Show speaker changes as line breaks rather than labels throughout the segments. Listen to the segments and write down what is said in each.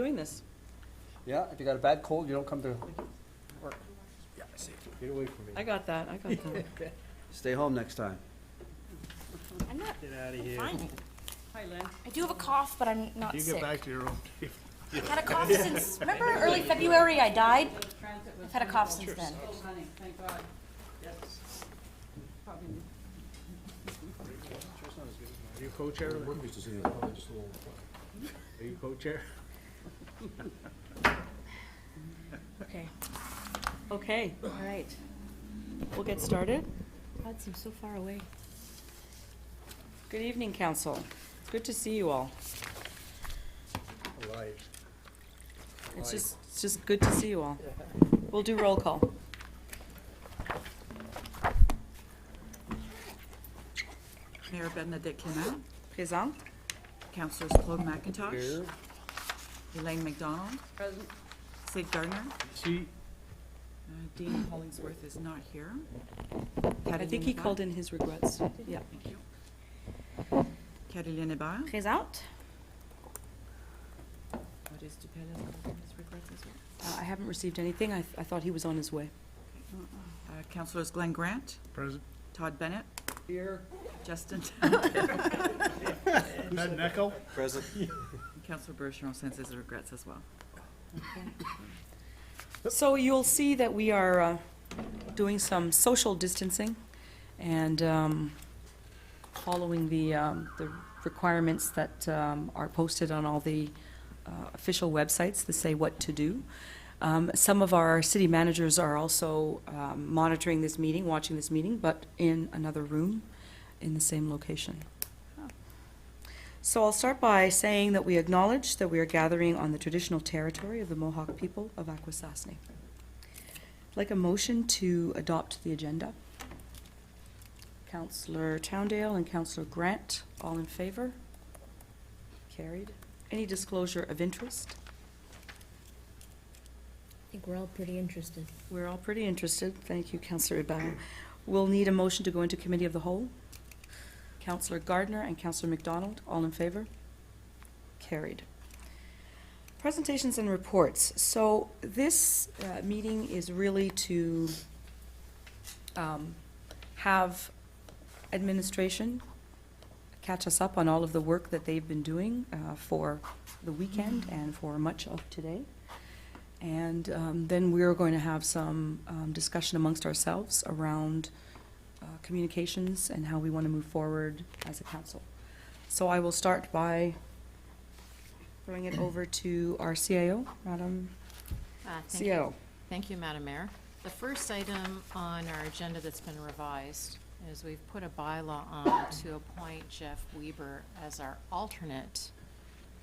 doing this.
Yeah, if you got a bad cold, you don't come to work.
Yeah, I see. Get away from me.
I got that, I got that.
Stay home next time.
I'm not
Get out of here.
fine.
Hi, Lynn.
I do have a cough, but I'm not
You
sick.
get back to your own.
I've had a cough since, remember early February I died? I've had a cough since then.
Oh, honey, thank God. Yes. Probably.
Are you co-chair? Are you co-chair?
Okay.
Okay, all right. We'll get started.
God seems so far away.
Good evening, council. It's good to see you all.
Alive.
It's just good to see you all. We'll do roll call.
Mayor Benedict Clement,
Présent.
Councillors Claude McIntosh, Elaine McDonald,
Present.
Sid Gardner,
See,
Dean Hollingsworth is not here.
I think he called in his regrets. Yeah.
Thank you. Caroline Hébert,
Présent.
what is Dupella's called in his regrets as well?
I haven't received anything. I thought he was on his way.
Councillors Glenn Grant,
present.
Todd Bennett,
Here.
Justin,
Who's that, Echo?
Present.
Councillor Bergeron sends his regrets as well.
So you'll see that we are doing some social distancing and following the requirements that are posted on all the official websites that say what to do. Some of our city managers are also monitoring this meeting, watching this meeting, but in another room in the same location. So I'll start by saying that we acknowledge that we are gathering on the traditional territory of the Mohawk people of Akwesasne. I'd like a motion to adopt the agenda. Councillor Towndale and Councillor Grant, all in favor? Carried. Any disclosure of interest?
I think we're all pretty interested.
We're all pretty interested. Thank you, Councillor Ibao. We'll need a motion to go into committee of the whole. Councillor Gardner and Councillor McDonald, all in favor? Carried. Presentations and reports. So this meeting is really to have administration catch us up on all of the work that they've been doing for the weekend and for much of today. And then we're going to have some discussion amongst ourselves around communications and how we want to move forward as a council. So I will start by throwing it over to our CIO, Madam
Thank
CIO.
you. Thank you, Madam Mayor. The first item on our agenda that's been revised is we've put a bylaw on to appoint Jeff Weber as our alternate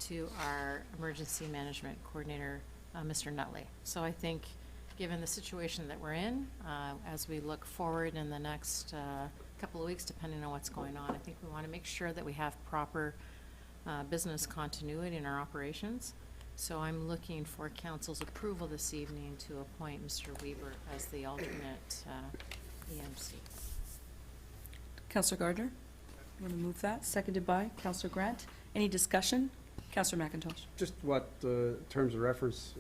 to our emergency management coordinator, Mr. Nutley. So I think, given the situation that we're in, as we look forward in the next couple of weeks, depending on what's going on, I think we want to make sure that we have proper business continuity in our operations. So I'm looking for council's approval this evening to appoint Mr. Weber as the alternate EMC.
Councillor Gardner, you want to move that? Seconded by Councillor Grant. Any discussion? Councillor McIntosh.
Just what terms of reference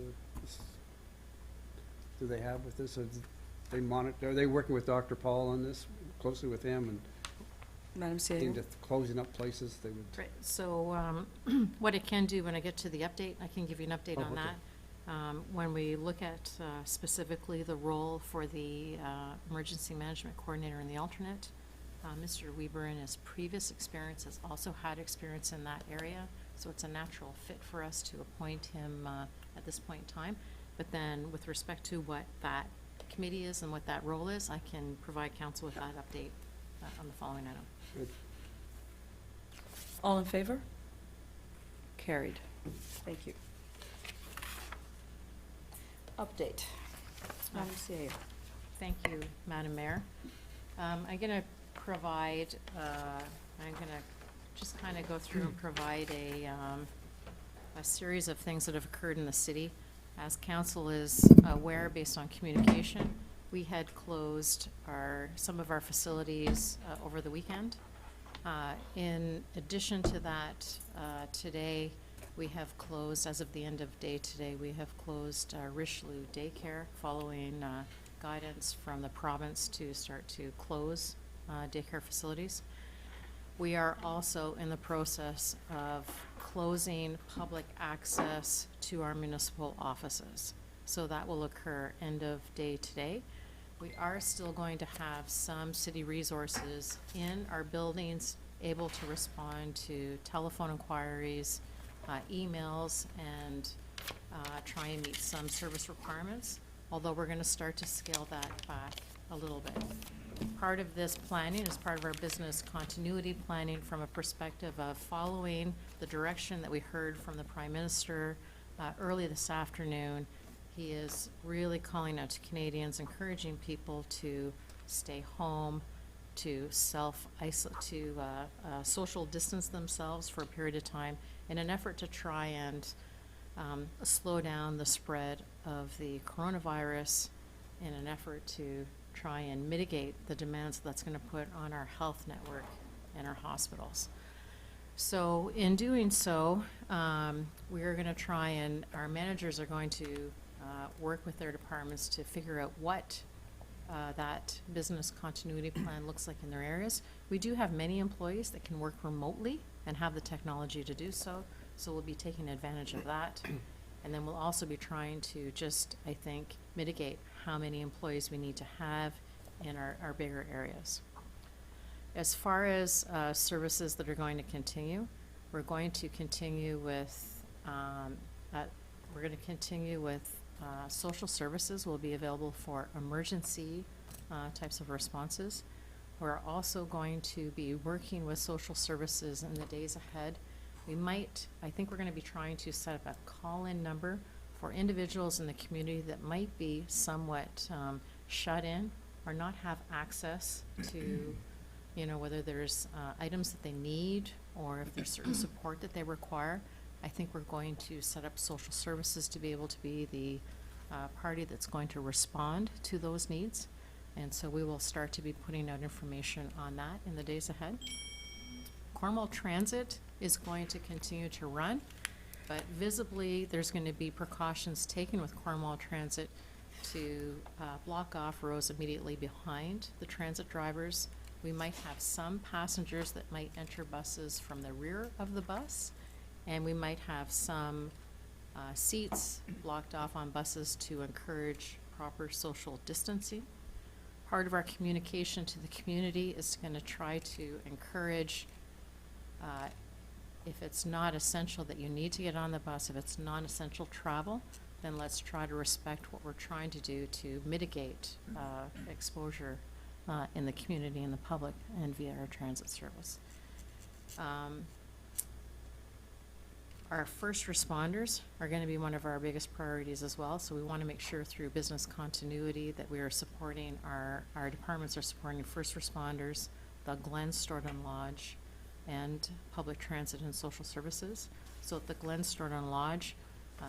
do they have with this? Are they working with Dr. Paul on this, closely with him, and
Madam CIO.
aimed at closing up places they would?
Right, so what I can do when I get to the update, I can give you an update
Oh,
on
okay.
that. When we look at specifically the role for the emergency management coordinator and the alternate, Mr. Weber in his previous experience has also had experience in that area, so it's a natural fit for us to appoint him at this point in time. But then with respect to what that committee is and what that role is, I can provide council with that update on the following item.
Good.
All in favor? Carried. Thank you. Update. Madam CIO.
Thank you, Madam Mayor. I'm going to provide, I'm going to just kind of go through and provide a series of things that have occurred in the city. As council is aware, based on communication, we had closed some of our facilities over the weekend. In addition to that, today We have closed, as of the end of day today, we have closed Richelieu Daycare following guidance from the province to start to close daycare facilities. We are also in the process of closing public access to our municipal offices. So that will occur end of day today. We are still going to have some city resources in our buildings able to respond to telephone inquiries, emails, and try and meet some service requirements, although we're gonna start to scale that back a little bit. Part of this planning is part of our business continuity planning from a perspective of following the direction that we heard from the Prime Minister early this afternoon. He is really calling out to Canadians, encouraging people to stay home, to self-isolate, to social distance themselves for a period of time in an effort to try and slow down the spread of the coronavirus, in an effort to try and mitigate the demands that's going to put on our health network and our hospitals. So in doing so, we are going to try and, our managers are going to work with their departments to figure out what that business continuity plan looks like in their areas. We do have many employees that can work remotely and have the technology to do so, so we'll be taking advantage of that. And then we'll also be trying to just, I think, mitigate how many employees we need to have in our bigger areas. As far as services that are going to continue, we're going to continue with, social services will be available for emergency types of responses. We're also going to be working with social services in the days ahead. I think we're gonna be trying to set up a call-in number for individuals in the community that might be somewhat shut in or not have access to, whether there's items that they need or if there's certain support that they require. I think we're going to set up social services to be able to be the party that's going to respond to those needs. And so we will start to be putting out information on that in the days ahead. Cornwall Transit is going to continue to run, but visibly there's going to be precautions taken with Cornwall Transit to block off rows immediately behind the transit drivers. We might have some passengers that might enter buses from the rear of the bus, and we might have some seats blocked off on buses to encourage proper social distancing. Part of our communication to the community is going to try to encourage, if it's not essential that you need to get on the bus, if it's non-essential travel, then let's try to respect what we're trying to do to mitigate exposure in the community and the public and via our transit service. Our first responders are going to be one of our biggest priorities as well, so we want to make sure through business continuity that we are supporting, our departments are supporting first responders, the Glen Storton Lodge, and public transit and social services. So at the Glen Storton Lodge,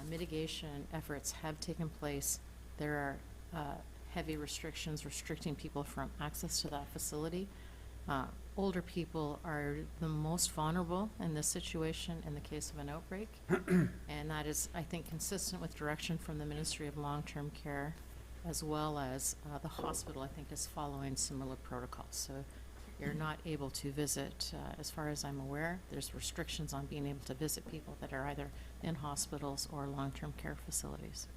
mitigation efforts have taken place. There are heavy restrictions restricting people from access to that facility. Older people are the most vulnerable in this situation in the case of an outbreak. And that is, I think, consistent with direction from the Ministry of Long-Term Care, as well as the hospital, I think, is following similar protocols. So you're not able to visit, as far as I'm aware, there's restrictions on being able to visit people that are either in hospitals or long-term care facilities.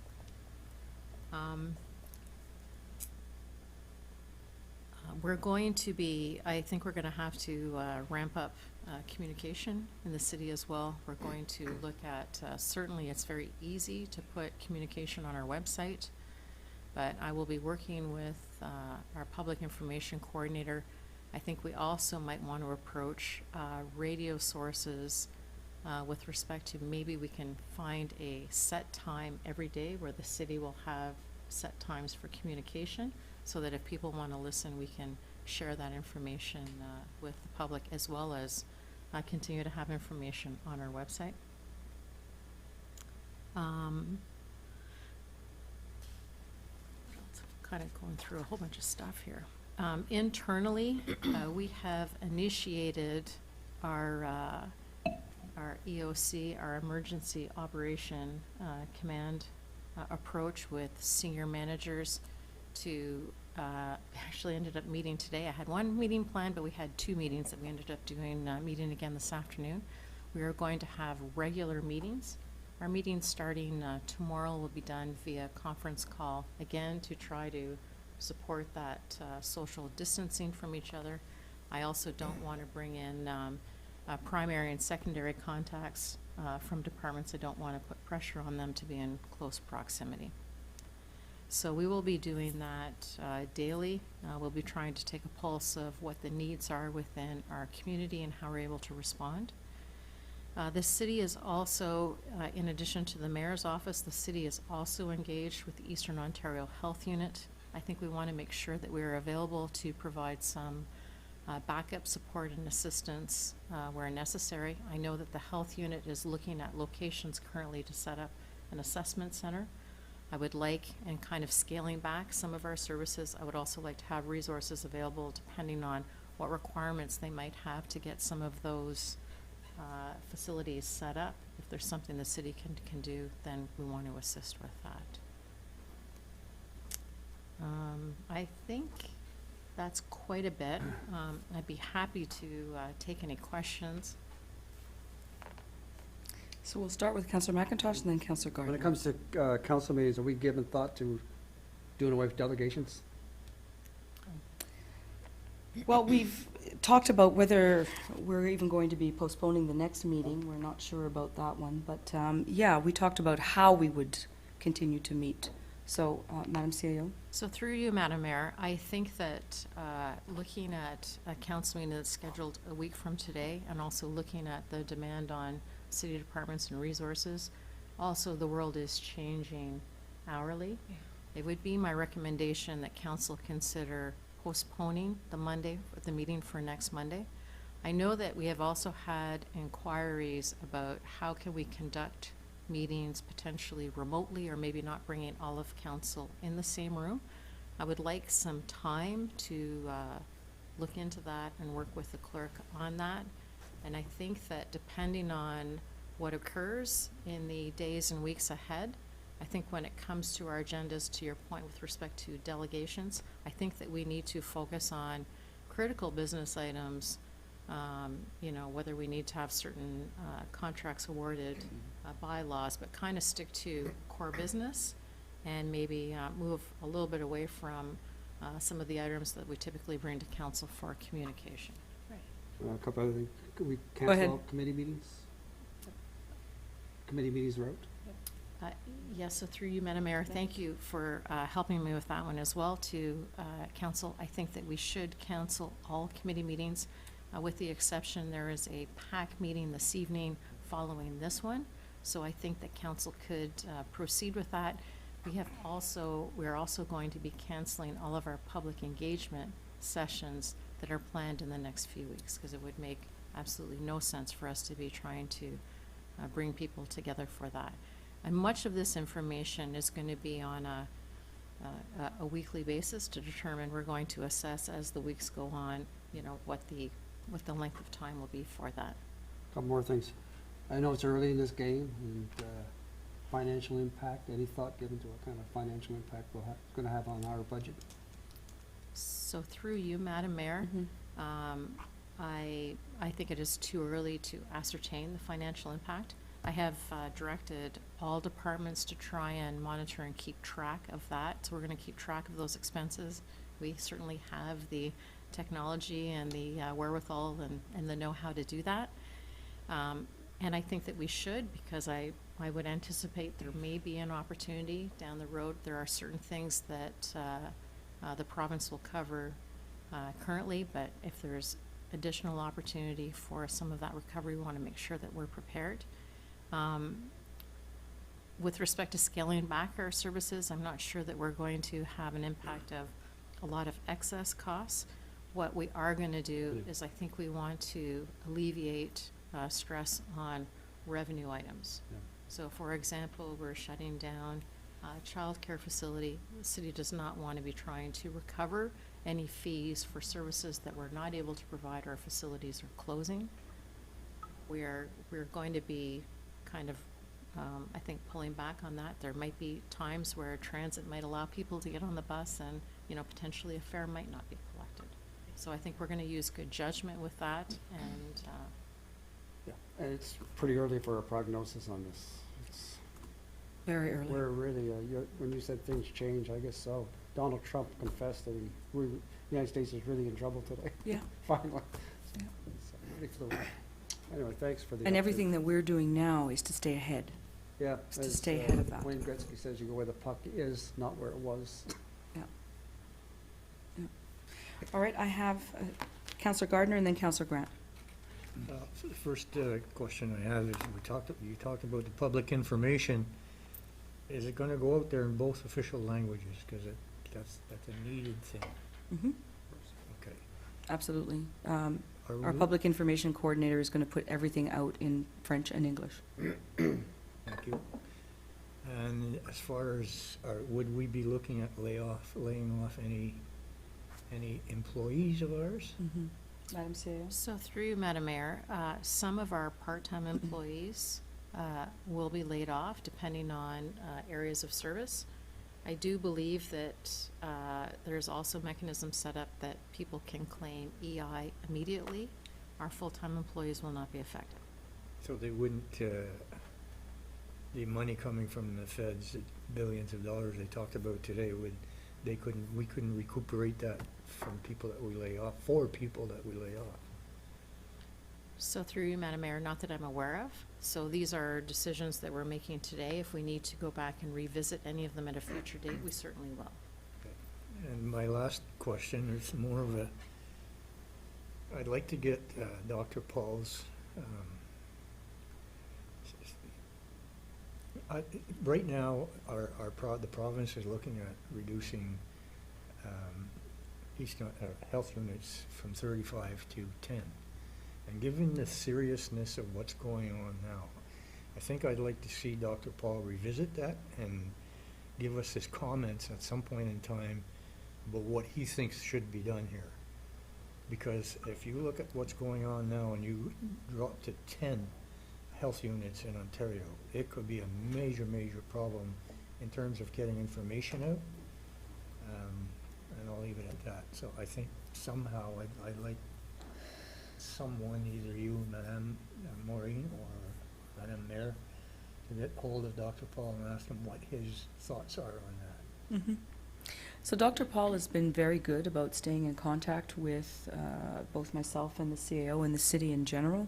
We're going to be, I think we're going to have to ramp up communication in the city as well. We're going to look at, certainly it's very easy to put communication on our website, but I will be working with our public information coordinator. I think we also might want to approach radio sources with respect to maybe we can find a set time every day where the city will have set times for communication, so that if people want to listen, we can share that information with the public, as well as continue to have information on our website. Kind of going through a whole bunch of stuff here. Internally, we have initiated our our EOC, our Emergency Operation Command approach with senior managers to, actually ended up meeting today. I had one meeting planned, but we had two meetings that we ended up doing, meeting again this afternoon. We are going to have regular meetings. Our meeting starting tomorrow will be done via conference call, again, to try to support that social distancing from each other. I also don't want to bring in primary and secondary contacts from departments. I don't want to put pressure on them to be in close proximity. So we will be doing that daily. We'll be trying to take a pulse of what the needs are within our community and how we're able to respond. The city is also, in addition to the mayor's office, the city is also engaged with the Eastern Ontario Health Unit. I think we want to make sure that we're available to provide some backup support and assistance where necessary. I know that the health unit is looking at locations currently to set up an assessment center. I would like, and kind of scaling back some of our services, I would also like to have resources available depending on what requirements they might have to get some of those facilities set up. If there's something the city can do, then we want to assist with that. I think that's quite a bit. I'd be happy to take any questions.
So we'll start with Councillor McIntosh and then Councillor Gardner.
When it comes to council meetings, are we giving thought to doing away with delegations?
Well, we've talked about whether we're even going to be postponing the next meeting. We're not sure about that one. But, yeah, we talked about how we would continue to meet. So, Madam CAO?
So through you, Madam Mayor, I think that looking at a council meeting that's scheduled a week from today, and also looking at the demand on city departments and resources, also the world is changing hourly.
Yeah.
It would be my recommendation that council consider postponing the meeting for next Monday. I know that we have also had inquiries about how can we conduct meetings potentially remotely, or maybe not bringing all of council in the same room. I would like some time to look into that and work with the clerk on that. And I think that depending on what occurs in the days and weeks ahead, I think when it comes to our agendas, to your point with respect to delegations, I think that we need to focus on critical business items, you know, whether we need to have certain contracts awarded, bylaws, but kind of stick to core business and maybe move a little bit away from some of the items that we typically bring to council for communication.
A couple other things. Could we
Go ahead.
cancel all committee meetings? Committee meetings are out?
Yes, so through you, Madam Mayor, thank you for helping me with that one as well to council. I think that we should cancel all committee meetings with the exception there is a PAC meeting this evening following this one. So I think that council could proceed with that. We're also going to be canceling all of our public engagement sessions that are planned in the next few weeks, because it would make absolutely no sense for us to be trying to bring people together for that. And much of this information is going to be on a weekly basis to determine. We're going to assess as the weeks go on, you know, what the length of time will be for that.
Couple more things. I know it's early in this game, and financial impact, any thought given to what kind of financial impact it's going to have on our budget?
So through you, Madam Mayor, I think it is too early to ascertain the financial impact. I have directed all departments to try and monitor and keep track of that. So we're going to keep track of those expenses. We certainly have the technology and the wherewithal and the know-how to do that. And I think that we should, because I would anticipate there may be an opportunity down the road. There are certain things that the province will cover currently, but if there's additional opportunity for some of that recovery, we want to make sure that we're prepared. With respect to scaling back our services, I'm not sure that we're going to have an impact of a lot of excess costs. What we are going to do is I think we want to alleviate stress on revenue items.
Yeah.
So for example, we're shutting down a child care facility. The city does not want to be trying to recover any fees for services that we're not able to provide. Our facilities are closing. we're going to be kind of, I think, pulling back on that. There might be times where transit might allow people to get on the bus and, you know, potentially a fare might not be collected. So I think we're gonna use good judgment with that, and,
Yeah, and it's pretty early for a prognosis on this. It's,
Very early.
we're really, when you said things change, I guess so. Donald Trump confessed that the United States is really in trouble today,
Yeah.
finally.
Yeah.
So, really fluid. Anyway, thanks for the.
And
update.
everything that we're doing now is to stay ahead.
Yeah.
is to
as,
stay ahead of that.
Wayne Gretzky says you go where the puck is, not where it was.
All right, I have Councillor Gardner and then Councillor Grant.
The first question I have is, you talked about the public information. Is it gonna go out there in both official languages? Because that's a needed thing.
Mm-hmm.
Okay.
Absolutely.
Are
Our
we-
public information coordinator is going to put everything out in French and English.
Thank you. And as far as, would we be looking at laying off any employees of ours?
Mm-hmm. Madam CEO?
so through you, Madam Mayor, some of our part-time employees will be laid off depending on areas of service. I do believe that there's also mechanisms set up that people can claim EI immediately. Our full-time employees will not be affected.
So they wouldn't, the money coming from the feds, the billions of dollars they talked about today, we couldn't recuperate that from people that we lay off, for people that we lay off.
So through you, Madam Mayor, not that I'm aware of. So these are decisions that we're making today. If we need to go back and revisit any of them at a future date, we certainly will.
And my last question is more of a, I'd like to get Dr. Paul's, right now, the province is looking at reducing health units from 35 to 10. And given the seriousness of what's going on now, I think I'd like to see Dr. Paul revisit that and give us his comments at some point in time about what he thinks should be done here. Because if you look at what's going on now and you drop to 10 health units in Ontario, it could be a major, major problem in terms of getting information out. And I'll leave it at that. So I think somehow I'd like someone, either you, Madame Maureen, or Madame Mayor, to get hold of Dr. Paul and ask him what his thoughts are on that.
Mm-hmm. So Dr. Paul has been very good about staying in contact with both myself and the CAO and the city in general.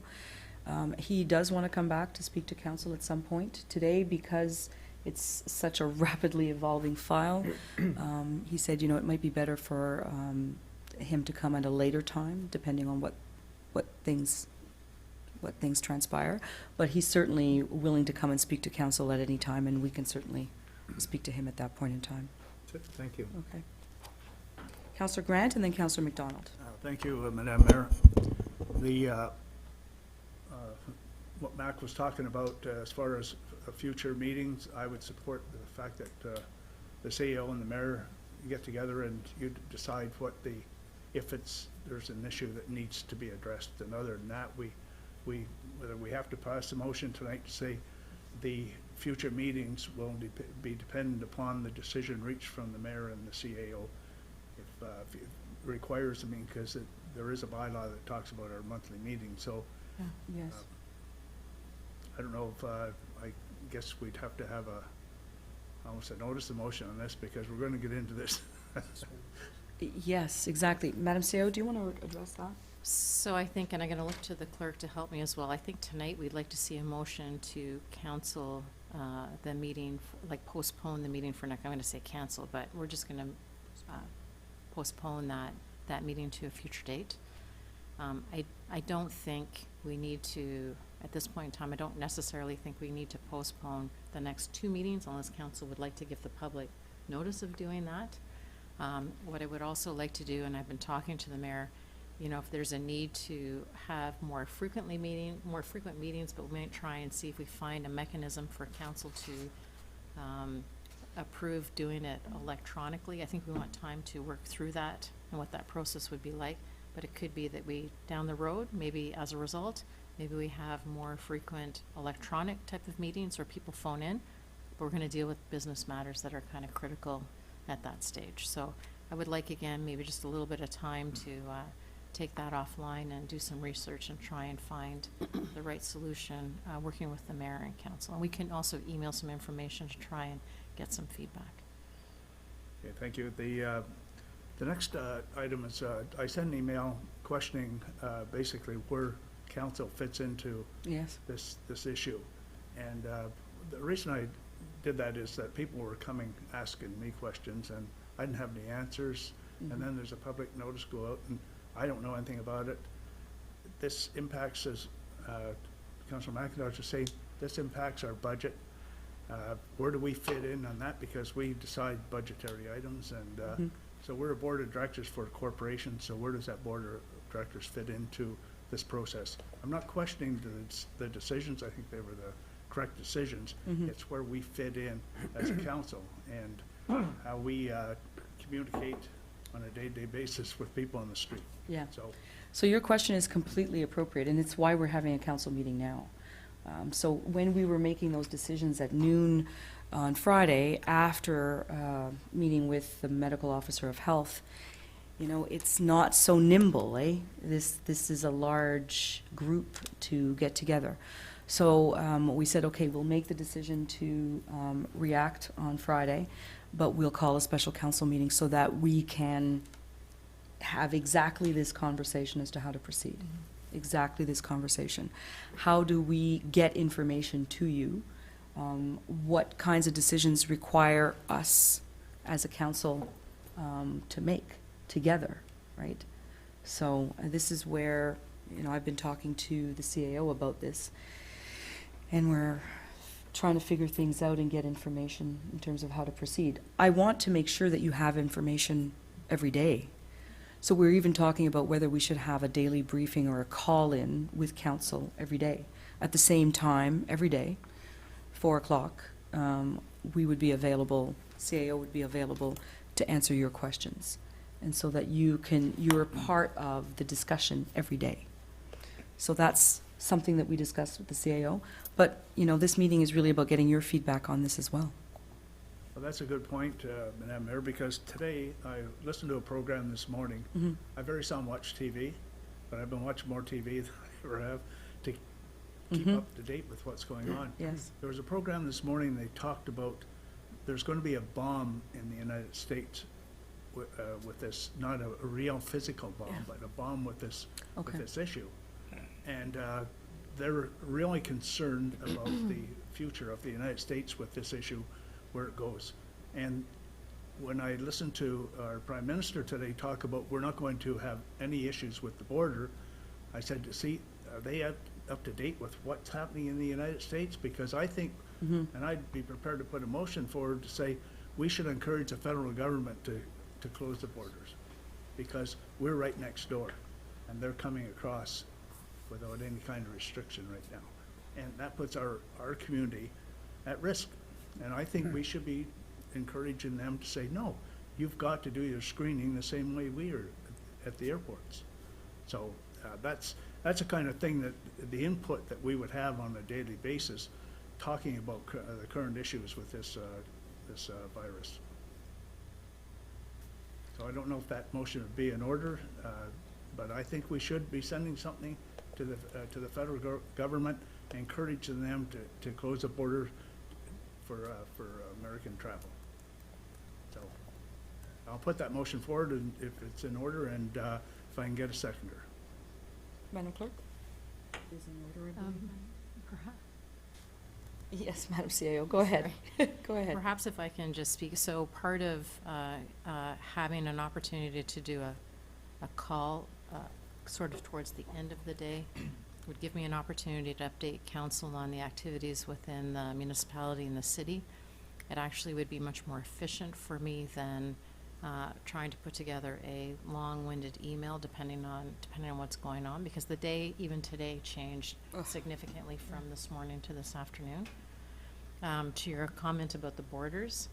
He does want to come back to speak to council at some point. Today, because it's such a rapidly evolving file, he said, you know, it might be better for him to come at a later time, depending on what things transpire. But he's certainly willing to come and speak to council at any time, and we can certainly speak to him at that point in time.
Thank you.
Okay. Councillor Grant and then Councillor McDonald.
Thank you, Madam Mayor. What Mac was talking about as far as future meetings, I would support the fact that the CEO and the mayor get together and you decide if there's an issue that needs to be addressed. And other than that, whether we have to pass a motion tonight to say the future meetings will be dependent upon the decision reached from the mayor and the CAO. If it requires, I mean, because there is a bylaw that talks about our monthly meeting, so
Yes.
I don't know if, I guess we'd have to have almost a notice of motion on this, because we're gonna get into this.
Yes, exactly. Madam CEO, do you want to address that?
So I think, and I'm going to look to the clerk to help me as well, I think tonight we'd like to see a motion to cancel the meeting, like postpone the meeting for next, I'm going to say cancel, but we're just going to postpone that meeting to a future date. I don't think we need to, at this point in time, I don't necessarily think we need to postpone the next two meetings unless council would like to give the public notice of doing that. What I would also like to do, and I've been talking to the mayor, you know, if there's a need to have more frequent meetings, but we might try and see if we find a mechanism for council to approve doing it electronically. I think we want time to work through that and what that process would be like. But it could be that we, down the road, maybe as a result, maybe we have more frequent electronic type of meetings where people phone in, but we're gonna deal with business matters that are kind of critical at that stage. So I would like, again, maybe just a little bit of time to take that offline and do some research and try and find the right solution, working with the mayor and council. And we can also email some information to try and get some feedback.
Okay, thank you. The next item is, I sent an email questioning basically where council fits into
Yes.
this issue. And the reason I did that is that people were coming, asking me questions, and I didn't have any answers. And then there's a public notice go out, and I don't know anything about it. This impacts, as Councilor McIntosh was saying, this impacts our budget. Where do we fit in on that? Because we decide budgetary items, and so we're a board of directors for a corporation, so where does that board of directors fit into this process? I'm not questioning the decisions. I think they were the correct decisions. It's where we fit in as a council and how we communicate on a day-to-day basis with people on the street.
Yeah.
So,
So your question is completely appropriate, and it's why we're having a council meeting now. So when we were making those decisions at noon on Friday, after meeting with the medical officer of health, you know, it's not so nimble, eh? This is a large group to get together. So we said, okay, we'll make the decision to react on Friday, but we'll call a special council meeting so that we can have exactly this conversation as to how to proceed. Exactly this conversation. How do we get information to you? What kinds of decisions require us as a council to make together, right? So this is where, you know, I've been talking to the CAO about this, and we're trying to figure things out and get information in terms of how to proceed. I want to make sure that you have information every day. So we're even talking about whether we should have a daily briefing or a call-in with council every day. At the same time, every day, 4 o'clock, we would be available, CAO would be available to answer your questions. And so that you're part of the discussion every day. So that's something that we discussed with the CAO. But, you know, this meeting is really about getting your feedback on this as well.
well, that's a good point, Madam Mayor, because today I listened to a program this morning. I very seldom watch TV, but I've been watching more TV than I ever have to keep up to date with what's going on.
Yes.
There was a program this morning, they talked about there's going to be a bomb in the United States with this, not a real physical bomb,
Yeah.
but a bomb with this
Okay.
issue. And they're really concerned about the future of the United States with this issue, where it goes. And when I listened to our Prime Minister today talk about we're not going to have any issues with the border, I said, see, are they up to date with what's happening in the United States? Because I think, and I'd be prepared to put a motion forward to say, we should encourage the federal government to close the borders, because we're right next door, and they're coming across without any kind of restriction right now. And that puts our community at risk. And I think we should be encouraging them to say, no, you've got to do your screening the same way we are at the airports. So that's a kind of thing that, the input that we would have on a daily basis, talking about the current issues with this virus. So I don't know if that motion would be in order, but I think we should be sending something to the federal government, encouraging them to close the border for American travel. So I'll put that motion forward, and if it's in order, and if I can get a seconder.
Madam Clerk? Is in order, I believe.
Perhaps.
Yes, Madam CAO, go ahead. Go ahead.
Perhaps if I can just speak, so part of having an opportunity to do a call sort of towards the end of the day would give me an opportunity to update council on the activities within the municipality and the city. It actually would be much more efficient for me than trying to put together a long-winded email depending on what's going on, because the day, even today, changed significantly from this morning to this afternoon. To your comment about the borders,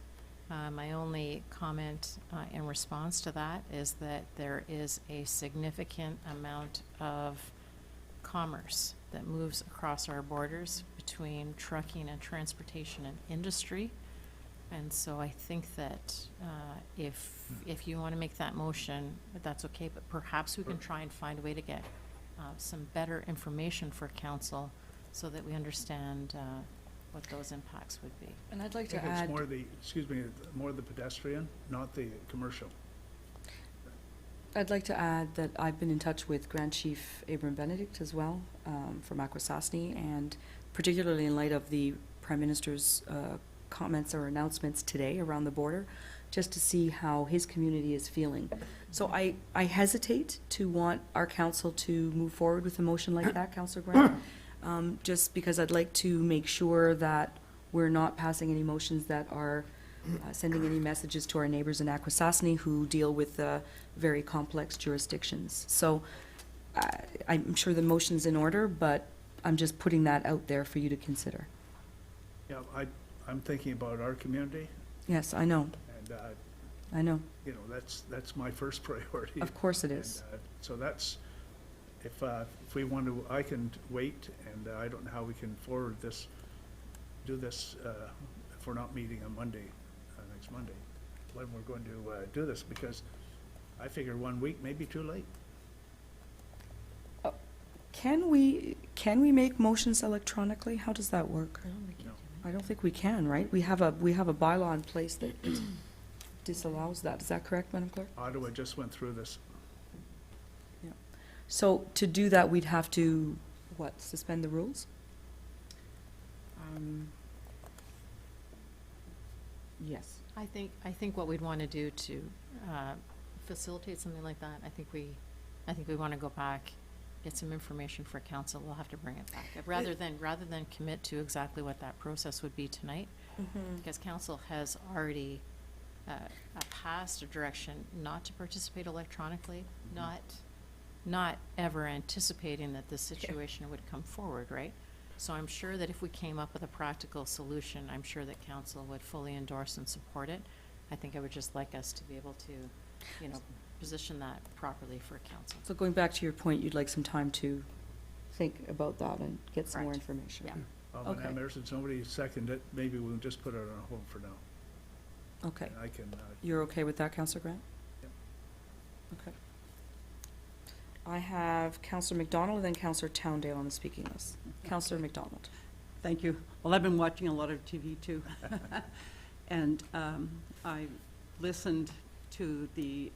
my only comment in response to that is that there is a significant amount of commerce that moves across our borders between trucking and transportation and industry. And so I think that if you want to make that motion, that's okay, but perhaps we can try and find a way to get some better information for council so that we understand what those impacts would be.
And I'd like
I
to
think it's
add,
more the, excuse me, more the pedestrian, not the commercial.
I'd like to add that I've been in touch with Grand Chief Abram Benedict as well, from Akwesasne, and particularly in light of the Prime Minister's comments or announcements today around the border, just to see how his community is feeling. So I hesitate to want our council to move forward with a motion like that, Councillor Grant, just because I'd like to make sure that we're not passing any motions that are sending any messages to our neighbors in Akwesasne who deal with very complex jurisdictions. So I'm sure the motion's in order, but I'm just putting that out there for you to consider.
Yeah, I'm thinking about our community,
Yes, I know,
and,
I know.
you know, that's my first priority.
Of course it is.
And, so that's, if we want to, I can wait, and I don't know how we can forward this, do this, if we're not meeting on Monday, next Monday, when we're going to do this, because I figure 1 week may be too late.
Can we make motions electronically? How does that work?
No.
I don't think we can, right? We have a bylaw in place that disallows that. Is that correct, Madam Clerk?
Ottawa just went through this.
So to do that, we'd have to, what, suspend the rules?
Yes.
I think what we'd want to do to facilitate something like that, I think we want to go back, get some information for council. We'll have to bring it back. Rather than commit to exactly what that process would be tonight, because council has already passed a direction not to participate electronically, not ever anticipating that this situation would come forward, right? So I'm sure that if we came up with a practical solution, I'm sure that council would fully endorse and support it. I think I would just like us to be able to, you know, position that properly for council.
So going back to your point, you'd like some time to think about that and get some more
Correct.
information.
Yeah.
Okay.
Madam Mayor, since nobody seconded it, maybe we'll just put it on hold for now.
Okay.
And I can,
You're okay with that, Councillor Grant?
Yep.
Okay. I have Councillor McDonald and then Councillor Towndale on the speaking list. Councillor McDonald.
Thank you. Well, I've been watching a lot of TV too. And I listened to the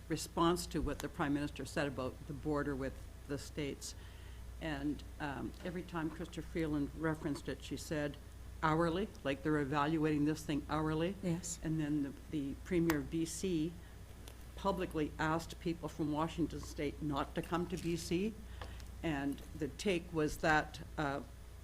response to what the Prime Minister said about the border with the states. And every time Krista Freeland referenced it, she said hourly, like they're evaluating this thing hourly.
Yes.
And then the Premier of BC publicly asked people from Washington State not to come to BC. And the take was that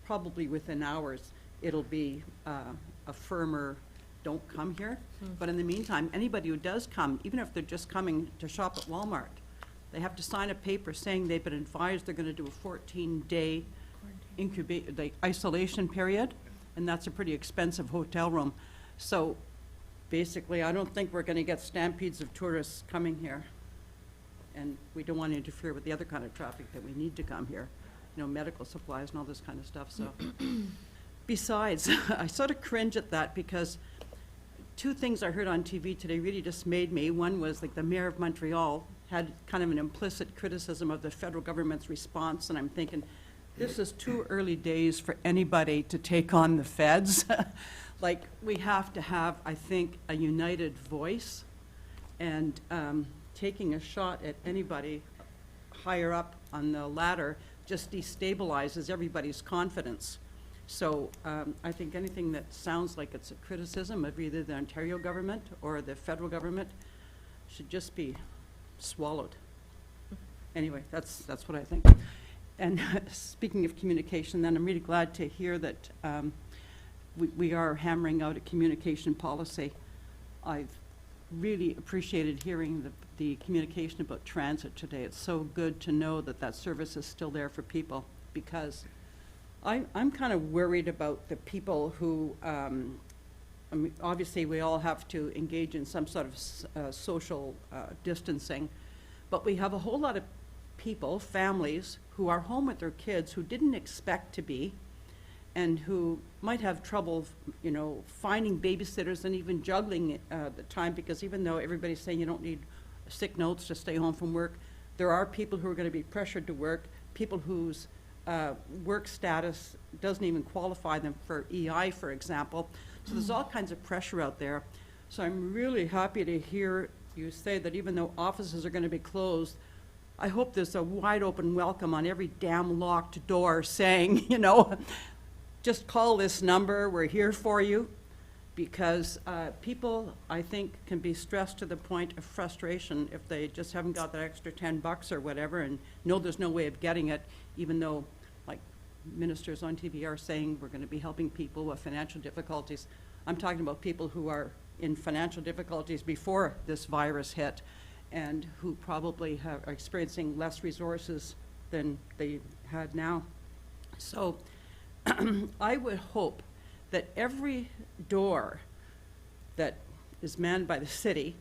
probably within hours, it'll be a firmer, don't come here. But in the meantime, anybody who does come, even if they're just coming to shop at Walmart, they have to sign a paper saying they've been advised they're gonna do a 14-day like isolation period, and that's a pretty expensive hotel room. So basically, I don't think we're gonna get stampedes of tourists coming here. And we don't want to interfere with the other kind of traffic that we need to come here, you know, medical supplies and all this kind of stuff, so. Besides, I sort of cringe at that because two things I heard on TV today really just made me. One was like the mayor of Montreal had kind of an implicit criticism of the federal government's response, and I'm thinking, this is too early days for anybody to take on the feds. Like, we have to have, I think, a united voice, and taking a shot at anybody higher up on the ladder just destabilizes everybody's confidence. So I think anything that sounds like it's a criticism of either the Ontario government or the federal government should just be swallowed. Anyway, that's what I think. And speaking of communication, then I'm really glad to hear that we are hammering out a communication policy. I've really appreciated hearing the communication about transit today. It's so good to know that that service is still there for people, because I'm kind of worried about the people who, I mean, obviously we all have to engage in some sort of social distancing, but we have a whole lot of people, families, who are home with their kids who didn't expect to be, and who might have trouble, you know, finding babysitters and even juggling the time, because even though everybody's saying you don't need sick notes to stay home from work, there are people who are going to be pressured to work, people whose work status doesn't even qualify them for EI, for example. So there's all kinds of pressure out there. So I'm really happy to hear you say that even though offices are going to be closed, I hope there's a wide open welcome on every damn locked door saying, you know, just call this number, we're here for you. Because people, I think, can be stressed to the point of frustration if they just haven't got that extra $10 or whatever and know there's no way of getting it, even though, like ministers on TV are saying, we're going to be helping people with financial difficulties. I'm talking about people who are in financial difficulties before this virus hit and who probably are experiencing less resources than they had now. So I would hope that every door that is manned by the city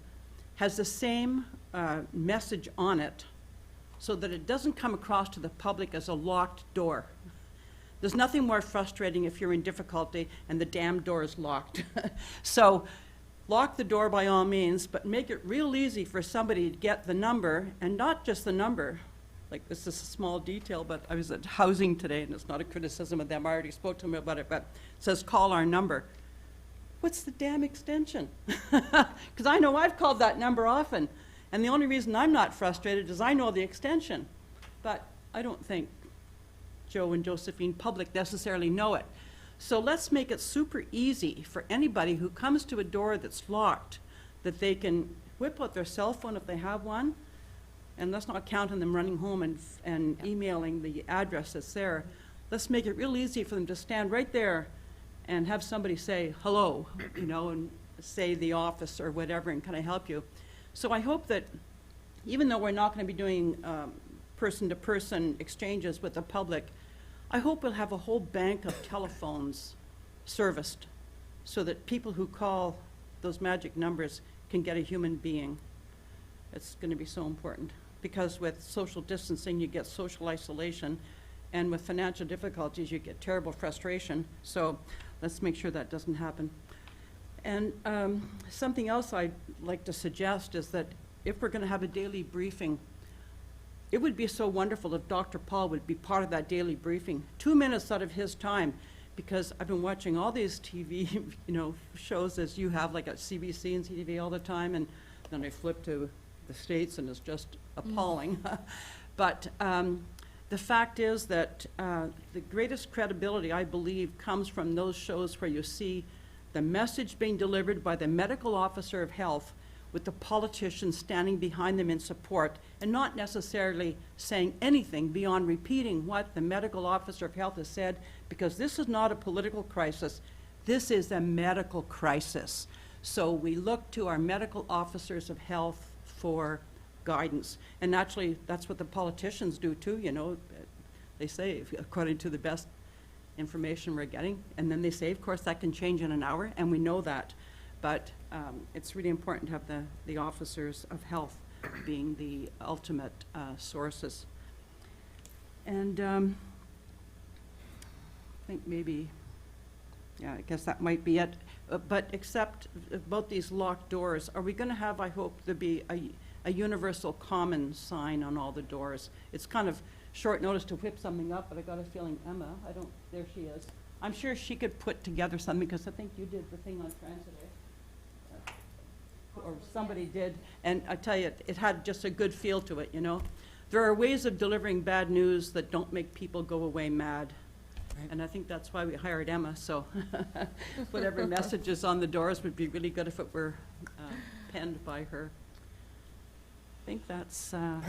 has the same message on it so that it doesn't come across to the public as a locked door. There's nothing more frustrating if you're in difficulty and the damn door is locked. So lock the door by all means, but make it real easy for somebody to get the number, and not just the number. Like, this is a small detail, but I was at housing today, and it's not a criticism of them. I already spoke to them about it, but it says call our number. What's the damn extension? Because I know I've called that number often, and the only reason I'm not frustrated is I know the extension. But I don't think Joe and Josephine Public necessarily know it. So let's make it super easy for anybody who comes to a door that's locked, that they can whip out their cell phone if they have one, and let's not count on them running home and emailing the address that's there. Let's make it real easy for them to stand right there and have somebody say, hello, you know, and say the office or whatever, and can I help you? So I hope that even though we're not going to be doing person-to-person exchanges with the public, I hope we'll have a whole bank of telephones serviced so that people who call those magic numbers can get a human being. It's going to be so important, because with social distancing, you get social isolation, and with financial difficulties, you get terrible frustration. So let's make sure that doesn't happen. And something else I'd like to suggest is that if we're going to have a daily briefing, it would be so wonderful if Dr. Paul would be part of that daily briefing, 2 minutes out of his time, because I've been watching all these TV, you know, shows as you have, like at CBC and CTV all the time, and then I flip to the States and it's just appalling. But the fact is that the greatest credibility, I believe, comes from those shows where you see the message being delivered by the medical officer of health with the politicians standing behind them in support, and not necessarily saying anything beyond repeating what the medical officer of health has said, because this is not a political crisis, this is a medical crisis. So we look to our medical officers of health for guidance. And naturally, that's what the politicians do too, you know. They say, according to the best information we're getting, and then they say, of course, that can change in an hour, and we know that. But it's really important to have the officers of health being the ultimate sources. And I think maybe, yeah, I guess that might be it. But except about these locked doors, are we going to have, I hope, there be a universal common sign on all the doors? It's kind of short notice to whip something up, but I got a feeling Emma, there she is. I'm sure she could put together something, because I think you did the thing on transit, or somebody did, and I tell you, it had just a good feel to it, you know. There are ways of delivering bad news that don't make people go away mad. Right. And I think that's why we hired Emma, so whatever message is on the doors would be really good if it were penned by her. I think that's all.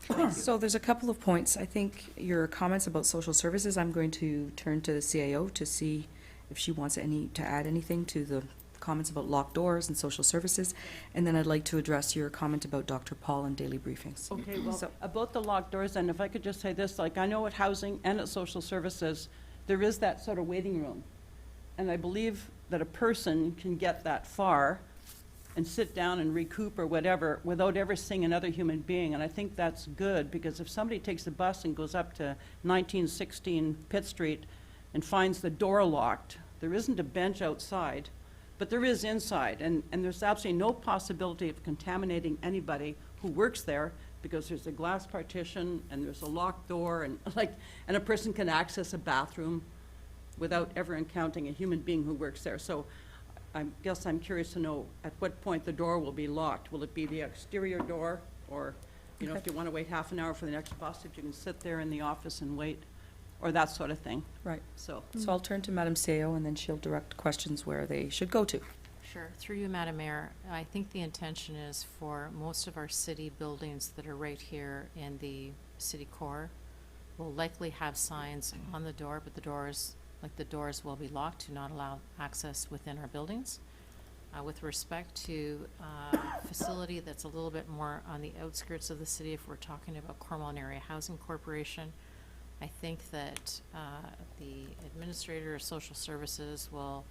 Thank you.
So there's a couple of points. I think your comments about social services, I'm going to turn to the CAO to see if she wants to add anything to the comments about locked doors and social services. And then I'd like to address your comment about Dr. Paul and daily briefings.
Okay, well,
So-
about the locked doors, and if I could just say this, like, I know at housing and at social services, there is that sort of waiting room. And I believe that a person can get that far and sit down and recoup or whatever without ever seeing another human being. And I think that's good, because if somebody takes a bus and goes up to 1916 Pitt Street and finds the door locked, there isn't a bench outside, but there is inside. And there's absolutely no possibility of contaminating anybody who works there, because there's a glass partition and there's a locked door, and and a person can access a bathroom without ever encountering a human being who works there. So I guess I'm curious to know at what point the door will be locked. Will it be the exterior door, or, if you want to wait half an hour for the next bus, if you can sit there in the office and wait, or that sort of thing.
Right.
So,
So I'll turn to Madam Seo, and then she'll direct questions where they should go to.
Sure. Through you, Madam Mayor, I think the intention is for most of our city buildings that are right here in the city core will likely have signs on the door, but the doors will be locked to not allow access within our buildings. With respect to a facility that's a little bit more on the outskirts of the city, if we're talking about Cornwall Area Housing Corporation, I think that the Administrator of Social Services will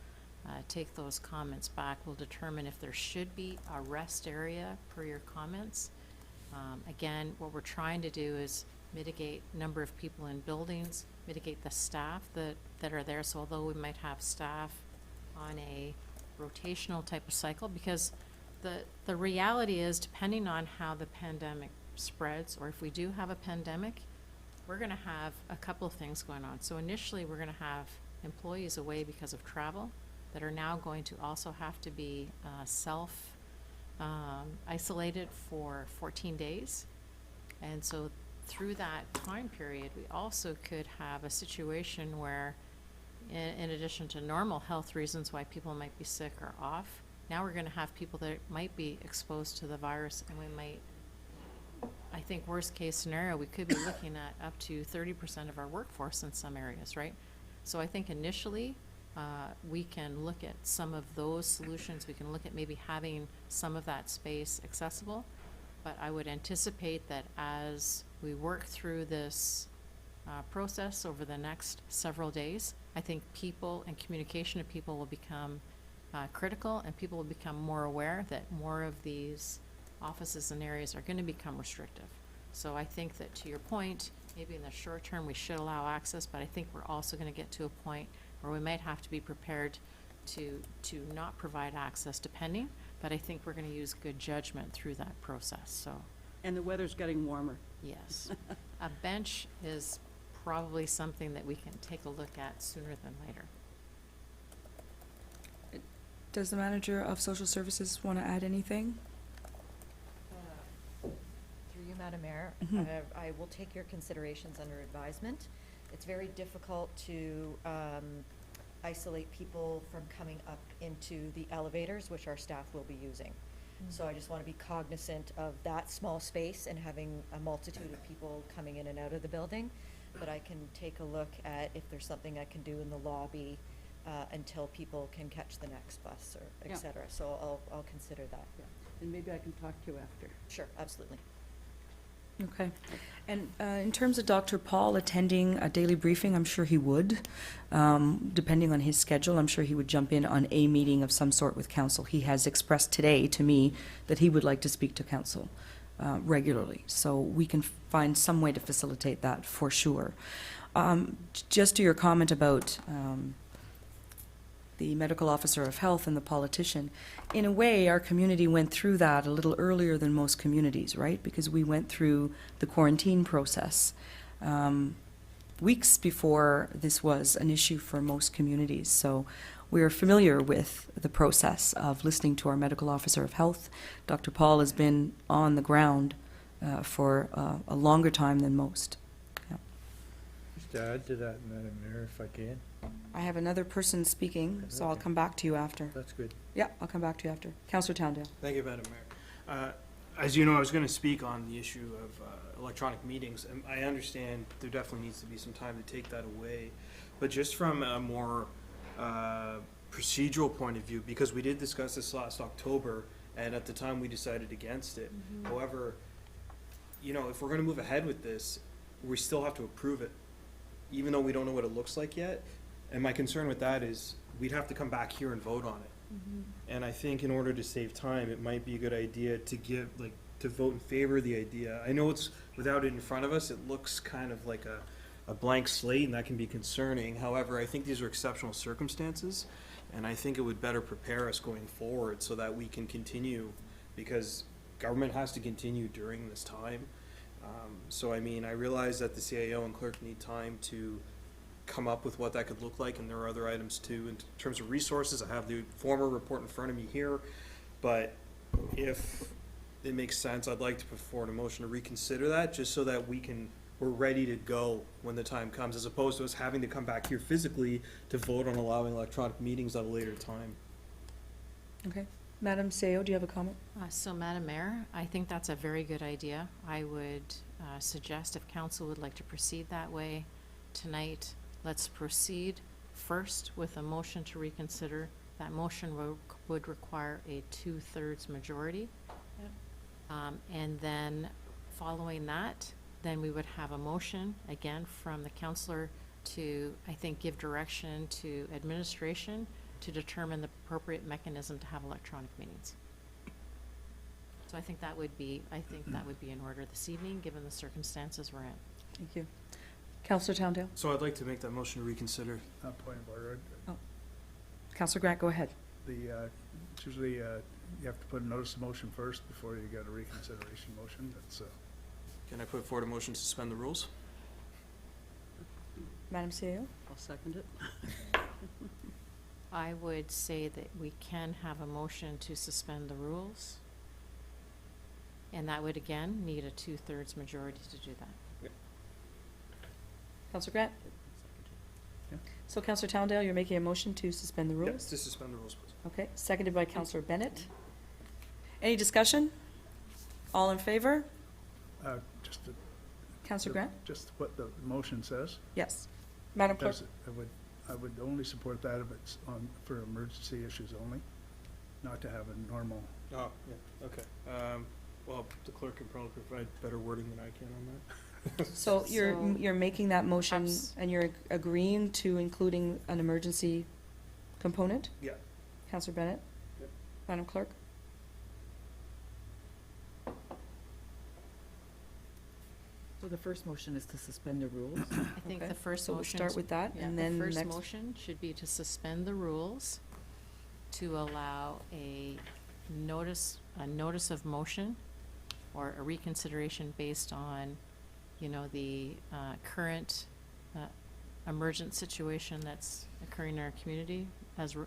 take those comments back. We'll determine if there should be a rest area per your comments. Again, what we're trying to do is mitigate number of people in buildings, mitigate the staff that are there. So although we might have staff on a rotational type of cycle, because the reality is, depending on how the pandemic spreads, or if we do have a pandemic, we're gonna have a couple of things going on. So initially, we're gonna have employees away because of travel that are now going to also have to be isolated for 14 days. And so through that time period, we also could have a situation where, in addition to normal health reasons why people might be sick or off, now we're gonna have people that might be exposed to the virus, and we might, I think worst case scenario, we could be looking at up to 30% of our workforce in some areas, right? So I think initially, we can look at some of those solutions. We can look at maybe having some of that space accessible. But I would anticipate that as we work through this process over the next several days, I think people and communication to people will become critical, and people will become more aware that more of these offices and areas are going to become restrictive. So I think that, to your point, maybe in the short term we should allow access, but I think we're also going to get to a point where we might have to be prepared to not provide access depending, but I think we're going to use good judgment through that process, so.
and the weather's getting warmer.
Yes. A bench is probably something that we can take a look at sooner than later.
Does the Manager of Social Services want to add anything?
Through you, Madam Mayor, I will take your considerations under advisement. It's very difficult to isolate people from coming up into the elevators, which our staff will be using. So I just want to be cognizant of that small space and having a multitude of people coming in and out of the building. But I can take a look at if there's something I can do in the lobby until people can catch the next bus or et
Yeah.
cetera. So I'll consider that.
Yeah. And maybe I can talk to you after.
Sure, absolutely.
Okay. And in terms of Dr. Paul attending a daily briefing, I'm sure he would. Depending on his schedule, I'm sure he would jump in on a meeting of some sort with council. He has expressed today to me that he would like to speak to council regularly. So we can find some way to facilitate that for sure. Just to your comment about the medical officer of health and the politician, in a way, our community went through that a little earlier than most communities, right? Because we went through the quarantine process weeks before this was an issue for most communities. So we are familiar with the process of listening to our medical officer of health. Dr. Paul has been on the ground for a longer time than most. Yeah.
Just to add to that, Madam Mayor, if I can.
I have another person speaking, so I'll
Okay.
come back to you after.
That's good.
Yeah, I'll come back to you after. Councillor Towndale.
Thank you, Madam Mayor. As you know, I was going to speak on the issue of electronic meetings, and I understand there definitely needs to be some time to take that away. But just from a more procedural point of view, because we did discuss this last October, and at the time we decided against it. However, you know, if we're going to move ahead with this, we still have to approve it, even though we don't know what it looks like yet. And my concern with that is we'd have to come back here and vote on it. And I think in order to save time, it might be a good idea to to vote in favor of the idea. I know it's, without it in front of us, it looks kind of like a blank slate, and that can be concerning. However, I think these are exceptional circumstances, and I think it would better prepare us going forward so that we can continue, because government has to continue during this time. So, I mean, I realize that the CAO and clerk need time to come up with what that could look like, and there are other items too. In terms of resources, I have the former report in front of me here, but if it makes sense, I'd like to put forward a motion to reconsider that, just so that we're ready to go when the time comes, as opposed to us having to come back here physically to vote on allowing electronic meetings at a later time.
Okay. Madam Seo, do you have a comment?
So, Madam Mayor, I think that's a very good idea. I would suggest if council would like to proceed that way tonight, let's proceed first with a motion to reconsider. That motion would require a 2/3 majority. And then following that, then we would have a motion, again, from the councillor to, I think, give direction to administration to determine the appropriate mechanism to have electronic meetings. So I think that would be in order this evening, given the circumstances we're in.
Thank you. Councillor Towndale?
So I'd like to make that motion to reconsider.
Point of order.
Councillor Grant, go ahead.
It's usually, you have to put a notice of motion first before you get a reconsideration motion. That's,
Can I put forward a motion to suspend the rules?
Madam CEO?
I'll second it.
I would say that we can have a motion to suspend the rules. And that would, again, need a 2/3 majority to do that.
Councillor Grant?
Yeah.
So Councillor Towndale, you're making a motion to suspend the rules?
Yes, to suspend the rules, please.
Okay, seconded by Councillor Bennett. Any discussion? All in favor?
just to-
Councillor Grant?
just what the motion says.
Yes. Madam Clerk?
I would only support that if it's for emergency issues only, not to have a normal.
Oh, yeah, okay. Well, the clerk can probably provide better wording than I can on that.
So you're making that motion
Abs-
and you're agreeing to including an emergency component?
Yeah.
Councillor Bennett?
Yep.
Madam Clerk?
So the first motion is to suspend the rules.
I think
Okay,
the first
so we'll
motion.
start with that, and then
The first
next-
motion should be to suspend the rules to allow a notice of motion or a reconsideration based on, the current emergent situation that's occurring in our community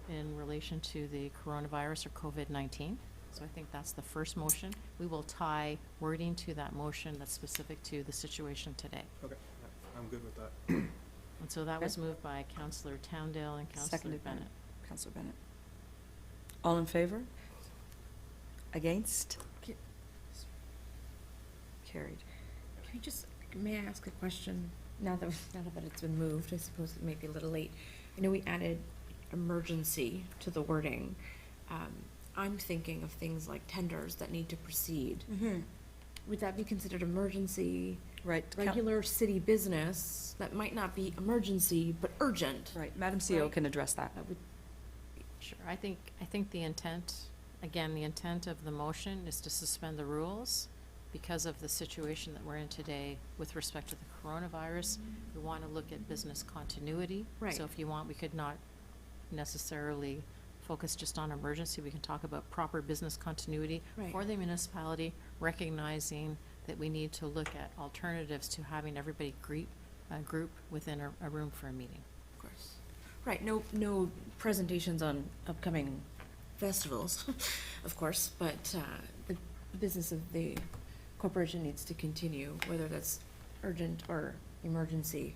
in relation to the coronavirus or COVID-19. So I think that's the first motion. We will tie wording to that motion that's specific to the situation today.
Okay, I'm good with that.
And so that was
Okay.
moved by Councillor Towndale and Councillor
Seconded by
Bennett.
Councillor Bennett. All in favor? Against? Carried.
May I ask a question? Now that it's been moved, I suppose it may be a little late. I know we added emergency to the wording. I'm thinking of things like tenders that need to proceed. Would that be considered emergency?
Right.
Regular city business, that might not be emergency, but urgent.
Right, Madam CEO
Right.
can address that.
That would,
Sure, I think the intent of the motion is to suspend the rules because of the situation that we're in today with respect to the coronavirus. We want to look at business continuity.
Right.
So if you want, we could not necessarily focus just on emergency. We can talk about proper business continuity
Right.
for the municipality, recognizing that we need to look at alternatives to having everybody group within a room for a meeting.
of course. Right, no presentations on upcoming festivals, of course, but the business of the corporation needs to continue, whether that's urgent or emergency.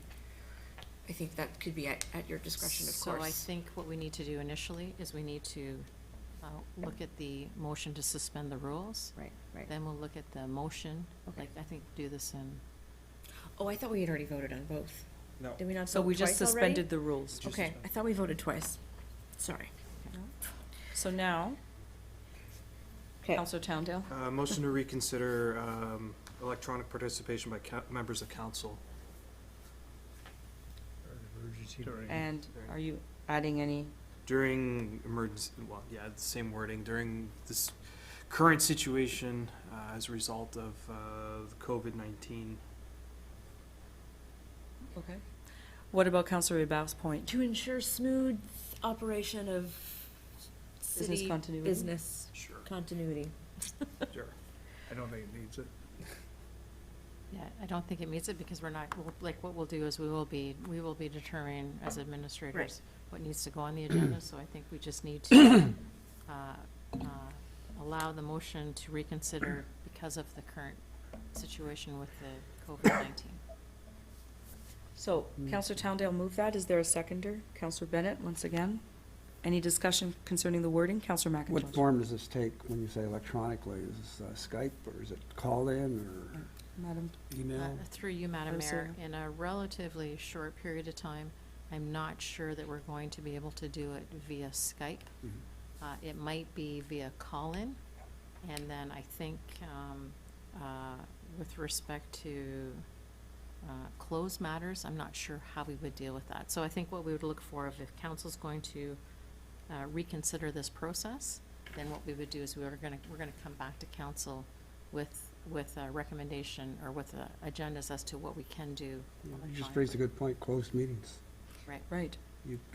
I think that could be at your discretion, of course.
So I think what we need to do initially is we need to look at the motion to suspend the rules.
Right.
Then we'll look at the motion,
Okay.
I think do this in,
Oh, I thought we had already voted on both.
No.
Did we not
So
vote
we just
twice already?
suspended the rules.
Just
Okay, I thought we voted twice. Sorry.
So now,
Okay.
Councillor Towndale?
Motion to reconsider electronic participation by members of council.
Emergency
During-
And are you adding any
during emergency, well, yeah, the same wording, during this current situation as a result of the COVID-19.
Okay. What about Councillor Rebau's point?
To ensure smooth operation of
Business
city
continuity?
business
Sure.
continuity.
Sure.
I don't think it needs it.
Yeah, I don't think it meets it because we're not, like, what we'll do is we will be determining as administrators what needs to go on the agenda, so I think we just need to allow the motion to reconsider because of the current situation with the COVID-19.
So, Councillor Towndale moved that. Is there a seconder? Councillor Bennett, once again. Any discussion concerning the wording? Councillor McIntosh.
What form does this take when you say electronically? Is this Skype, or is it call-in, or
Madam,
email?
Through you, Madam Mayor,
Procedural.
in a relatively short period of time, I'm not sure that we're going to be able to do it via Skype. It might be via call-in, and then I think with respect to closed matters, I'm not sure how we would deal with that. So I think what we would look for, if council's going to reconsider this process, then what we would do is we're gonna come back to council with a recommendation or with agendas as to what we can do
You just
electronically.
raised a good point, closed meetings.
right.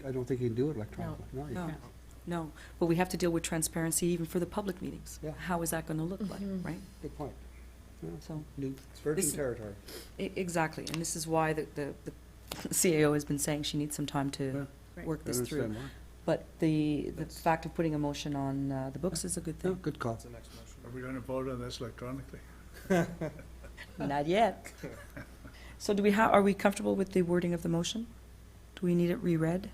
I don't think you can do it electronically. No, you
No.
can't.
No, but we have to deal with transparency even for the public meetings.
Yeah.
How is that going to look like, right?
Good point. Yeah.
So,
It's virgin
This-
territory.
exactly, and this is why the CAO has been saying she needs some time to
Right.
work
I
this through.
understand why.
But the
That's-
fact of putting a motion on the books is a good
Yeah,
thing.
good call.
That's the next motion.
Are we gonna vote on this electronically?
Not yet. So do we are we comfortable with the wording of the motion? Do we need it reread?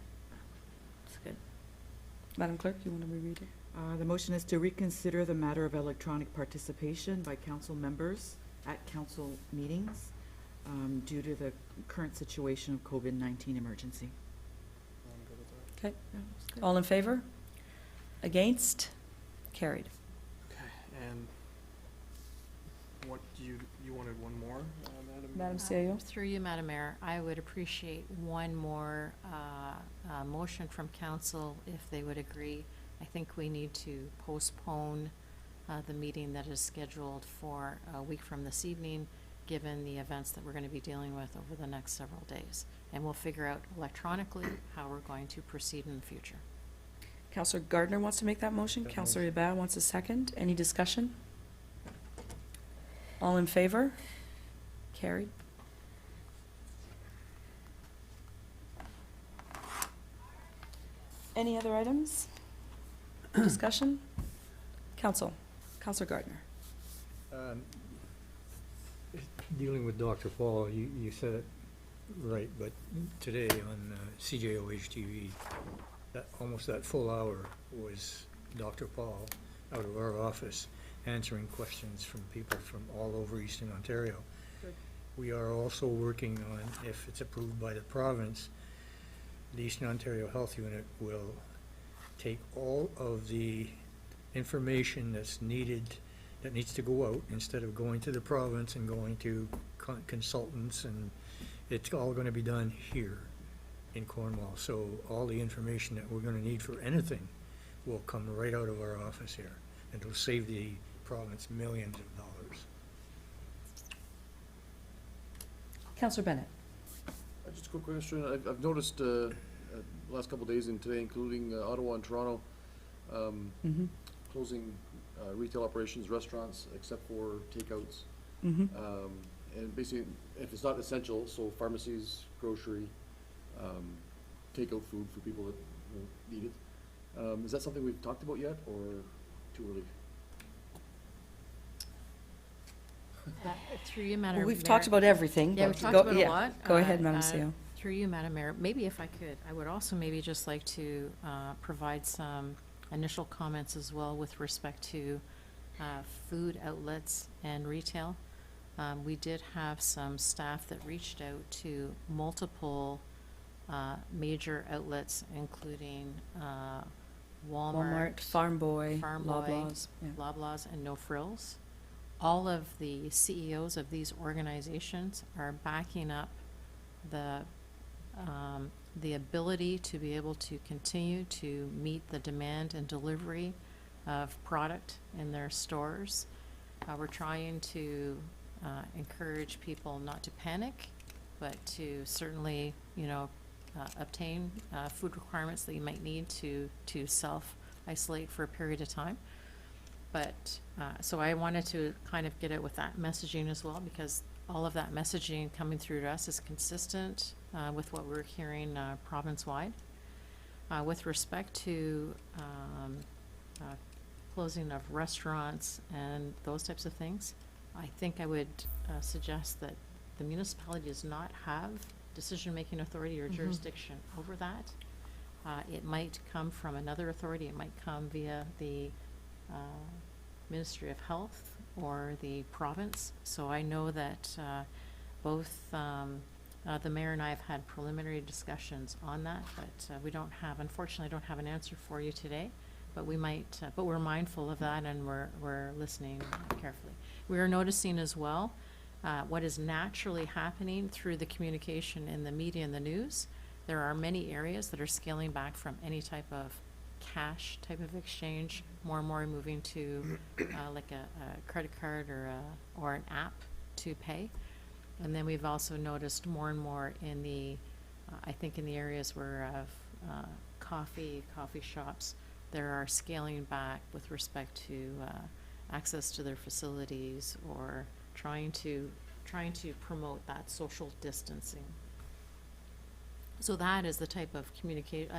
That's good.
Madam Clerk, you want to reread it?
The motion is to reconsider the matter of electronic participation by council members at council meetings due to the current situation of COVID-19 emergency.
I'm good with that.
Okay. All in favor? Against? Carried.
Okay, and what, you wanted one more, Madam?
Madam CAO?
Through you, Madam Mayor, I would appreciate one more motion from council if they would agree. I think we need to postpone the meeting that is scheduled for a week from this evening, given the events that we're going to be dealing with over the next several days. And we'll figure out electronically how we're going to proceed in the future.
Councillor Gardner wants to make that motion.
That
Councillor Abad wants a second. Any discussion? All in favor? Carried. Any other items? Discussion? Councillor Gardner.
Dealing with Dr. Paul, you said it right, but today on CJOH TV, almost that full hour was Dr. Paul out of our office answering questions from people from all over Eastern Ontario.
Good.
We are also working on, if it's approved by the province, the Eastern Ontario Health Unit will take all of the information that's needed, that needs to go out, instead of going to the province and going to consultants, and it's all gonna be done here in Cornwall. So all the information that we're gonna need for anything will come right out of our office here, and it'll save the province millions of dollars.
Councillor Bennett.
Just a quick question. I've noticed the last couple of days and today, including Ottawa and Toronto,
Mm-hmm.
closing retail operations, restaurants, except for takeouts.
Mm-hmm.
And basically, if it's not essential, so pharmacies, grocery, takeout food for people that need it. Is that something we've talked about yet, or too early?
Through you, Madam
Well,
Mayor.
we've talked about everything.
Yeah,
but
we've talked
go-
about a
yeah,
lot.
Go ahead, Madam CEO.
Through you, Madam Mayor, maybe if I could, I would also maybe just like to provide some initial comments as well with respect to food outlets and retail. We did have some staff that reached out to multiple major outlets, including
Walmart, Farm Boy,
Farm Boy,
Loblaws. Yeah.
Loblaws, and No Frills. All of the CEOs of these organizations are backing up the the ability to be able to continue to meet the demand and delivery of product in their stores. We're trying to encourage people not to panic, but to certainly, obtain food requirements that you might need to self-isolate for a period of time. But, so I wanted to kind of get it with that messaging as well, because all of that messaging coming through to us is consistent with what we're hearing province-wide. With respect to closing of restaurants and those types of things, I think I would suggest that the municipality does not have decision-making authority or jurisdiction over that. It might come from another authority. It might come via the Ministry of Health or the province. So I know that both the mayor and I have had preliminary discussions on that, but we don't have, unfortunately, I don't have an answer for you today. But we might, but we're mindful of that, and we're listening carefully. We are noticing as well what is naturally happening through the communication in the media and the news. There are many areas that are scaling back from any type of cash type of exchange, more and more moving to like a credit card or an app to pay. And then we've also noticed more and more in the, I think in the areas where coffee shops, there are scaling back with respect to access to their facilities, or trying to promote that social distancing. So that is the type of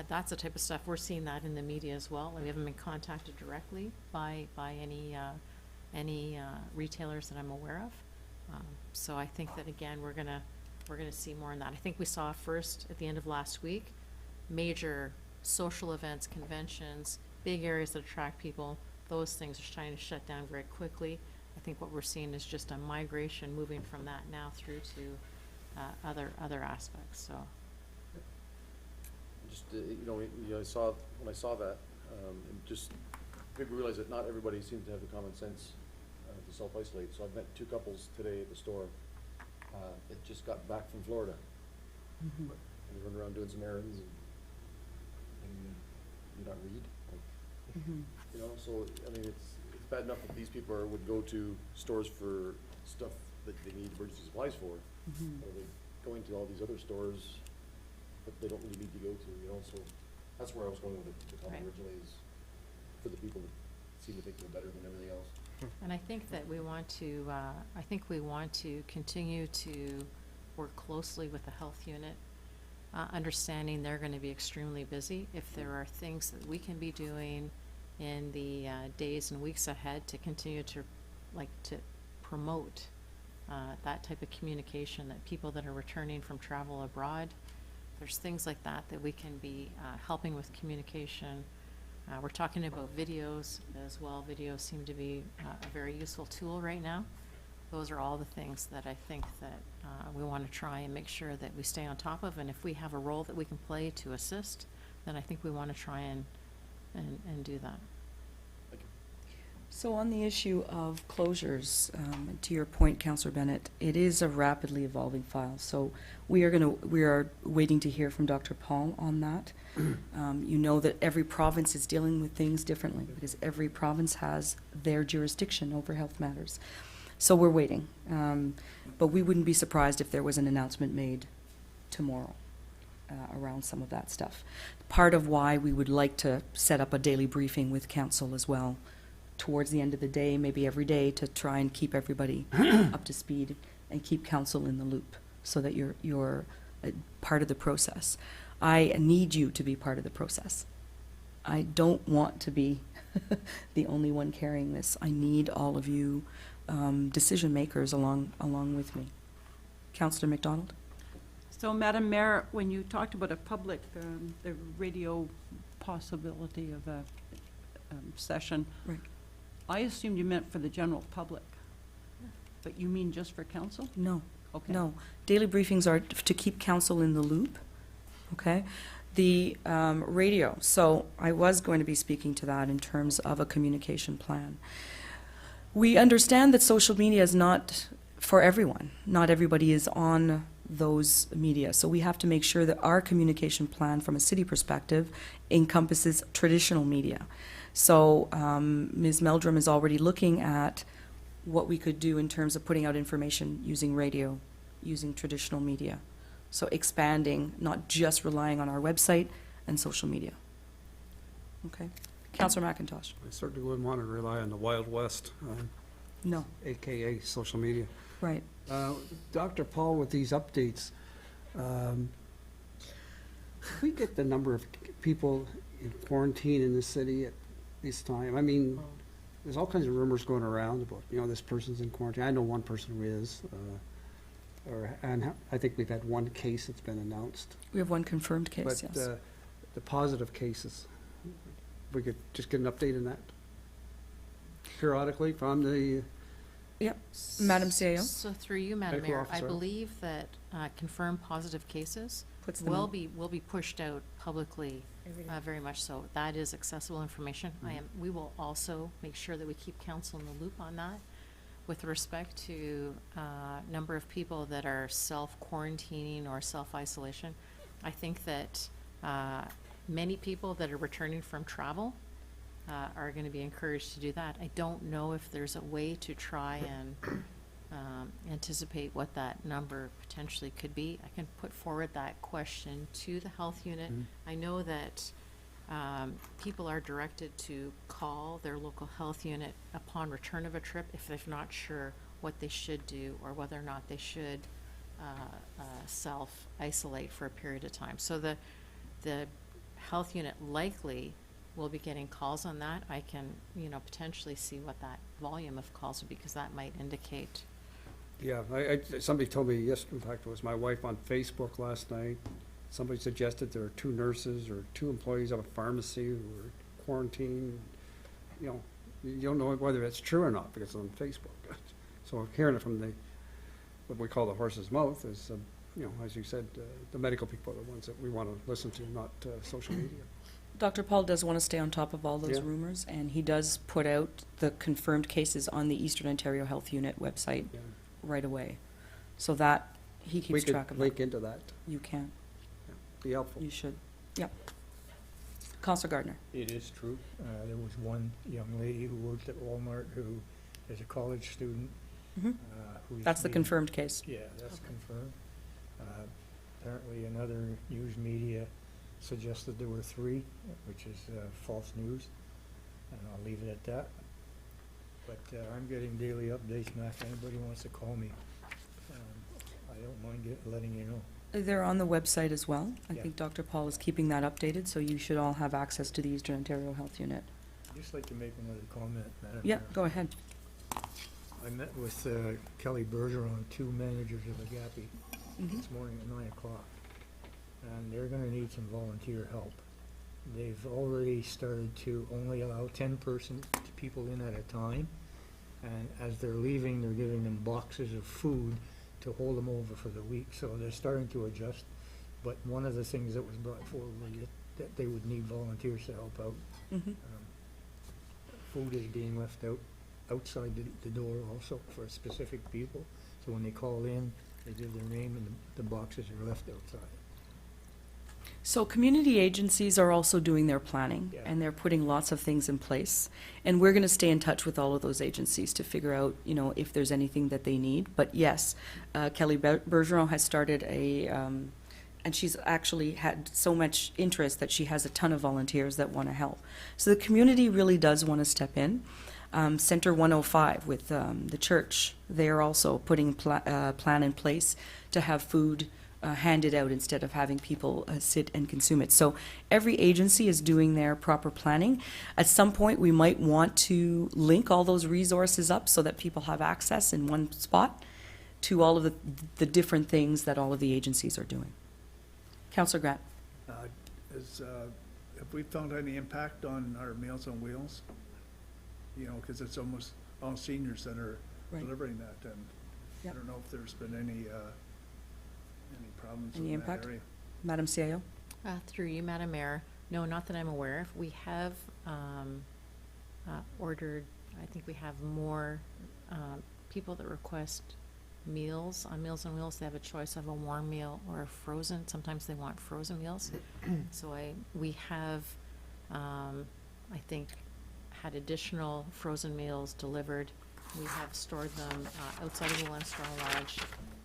that's the type of stuff, we're seeing that in the media as well. We haven't been contacted directly by any retailers that I'm aware of. So I think that, again, we're gonna see more in that. I think we saw first at the end of last week, major social events, conventions, big areas that attract people, those things are trying to shut down very quickly. I think what we're seeing is just a migration moving from that now through to other aspects, so.
Just, when I saw that, it just made me realize that not everybody seems to have the common sense to self-isolate. So I've met two couples today at the store that just got back from Florida. And they run around doing some errands and you not read. So, I mean, it's bad enough that these people would go to stores for stuff that they need emergency supplies for. Or they going to all these other stores that they don't really need to go to, so that's where I was going with the comment originally, is for the people that seem to think they're better than everything else.
And I think that we want to, continue to work closely with the health unit, understanding they're gonna be extremely busy. If there are things that we can be doing in the days and weeks ahead to continue to promote that type of communication, that people that are returning from travel abroad, there's things like that we can be helping with communication. We're talking about videos as well. Videos seem to be a very useful tool right now. Those are all the things that I think that we want to try and make sure that we stay on top of. And if we have a role that we can play to assist, then I think we want to try and do that.
So on the issue of closures, to your point, Councillor Bennett, it is a rapidly evolving file. So we are waiting to hear from Dr. Paul on that. You know that every province is dealing with things differently, because every province has their jurisdiction over health matters. So we're waiting. But we wouldn't be surprised if there was an announcement made tomorrow around some of that stuff. Part of why we would like to set up a daily briefing with council as well, towards the end of the day, maybe every day, to try and keep everybody up to speed and keep council in the loop, so that you're part of the process. I need you to be part of the process. I don't want to be the only one carrying this. I need all of you decision makers along with me. Councillor McDonald?
So, Madam Mayor, when you talked about a public, the radio possibility of a session,
Right.
I assumed you meant for the general public, but you mean just for council?
No.
Okay.
No. Daily briefings are to keep council in the loop, okay? The radio, so I was going to be speaking to that in terms of a communication plan. We understand that social media is not for everyone. Not everybody is on those media. So we have to make sure that our communication plan from a city perspective encompasses traditional media. So Ms. Meldrum is already looking at what we could do in terms of putting out information using radio, using traditional media. So expanding, not just relying on our website and social media. Okay. Councillor McIntosh?
I certainly wouldn't want to rely on the Wild West,
No.
AKA social media.
Right.
Dr. Paul, with these updates, we get the number of people in quarantine in the city at this time. I mean, there's all kinds of rumors going around about, this person's in quarantine. I know one person who is, and I think we've had one case that's been announced.
We have one confirmed case,
But
yes.
the positive cases, we could just get an update on that periodically from the,
Yep. Madam CAO?
So through you, Madam
Medical
Mayor, I
officer.
believe that confirmed positive cases
Puts them
will
out.
be pushed out publicly, very much so. That is accessible information. We will also make sure that we keep council in the loop on that with respect to number of people that are self-quarantining or self-isolation. I think that many people that are returning from travel are going to be encouraged to do that. I don't know if there's a way to try and anticipate what that number potentially could be. I can put forward that question to the health unit. I know that people are directed to call their local health unit upon return of a trip if they're not sure what they should do or whether or not they should self-isolate for a period of time. So the health unit likely will be getting calls on that. I can, potentially see what that volume of calls would be, because that might indicate.
yeah, somebody told me yesterday, in fact, it was my wife on Facebook last night. Somebody suggested there are 2 nurses or 2 employees of a pharmacy who were quarantined. You don't know whether it's true or not because it's on Facebook. So hearing it from what we call the horse's mouth is, as you said, the medical people are the ones that we want to listen to, not social media.
Dr. Paul does want to stay on top of all those
Yeah.
rumors, and he does put out the confirmed cases on the Eastern Ontario Health Unit website
Yeah.
right away. So that, he
We
keeps track
could
of
link
that.
into that,
You can,
be helpful.
you should. Yep. Councillor Gardner?
It is true. There was one young lady who worked at Walmart who is a college student.
Mhm.
Who's
That's the
being-
confirmed case.
Yeah, that's confirmed. Apparently another news media suggested there were 3, which is false news, and I'll leave it at that. But I'm getting daily updates, Matt, if anybody wants to call me. I don't mind letting you know.
They're on the website as well. I
Yeah.
think Dr. Paul is keeping that updated, so you should all have access to the Eastern Ontario Health Unit.
I'd just like to make another comment, Madam
Yeah,
Mayor.
go ahead.
I met with Kelly Bergeron, 2 managers of Agape,
Mhm.
this morning at 9 o'clock. And they're gonna need some volunteer help. They've already started to only allow 10 people in at a time. And as they're leaving, they're giving them boxes of food to hold them over for the week. So they're starting to adjust. But one of the things that was brought forward was that they would need volunteers to help out.
Mhm.
Food is being left outside the door also for specific people. So when they call in, they give their name and the boxes are left outside.
So community agencies are also doing their planning,
Yeah.
and they're putting lots of things in place. And we're going to stay in touch with all of those agencies to figure out, if there's anything that they need. But yes, Kelly Bergeron has started and she's actually had so much interest that she has a ton of volunteers that want to help. So the community really does want to step in. Center 105 with the church, they're also putting a plan in place to have food handed out instead of having people sit and consume it. So every agency is doing their proper planning. At some point, we might want to link all those resources up so that people have access in one spot to all of the different things that all of the agencies are doing. Councillor Grant.
Have we found any impact on our Meals on Wheels? Because it's almost all seniors that are
Right.
delivering that, and I
Yep.
don't know if there's been any problems
Any
in that
impact?
area.
Madam CIO?
Through you, Madam Mayor, no, not that I'm aware of. We have ordered, I think we have more people that request meals on Meals on Wheels. They have a choice of a warm meal or a frozen. Sometimes they want frozen meals. So we have, I think, had additional frozen meals delivered. We have stored them outside of the Leinster Lodge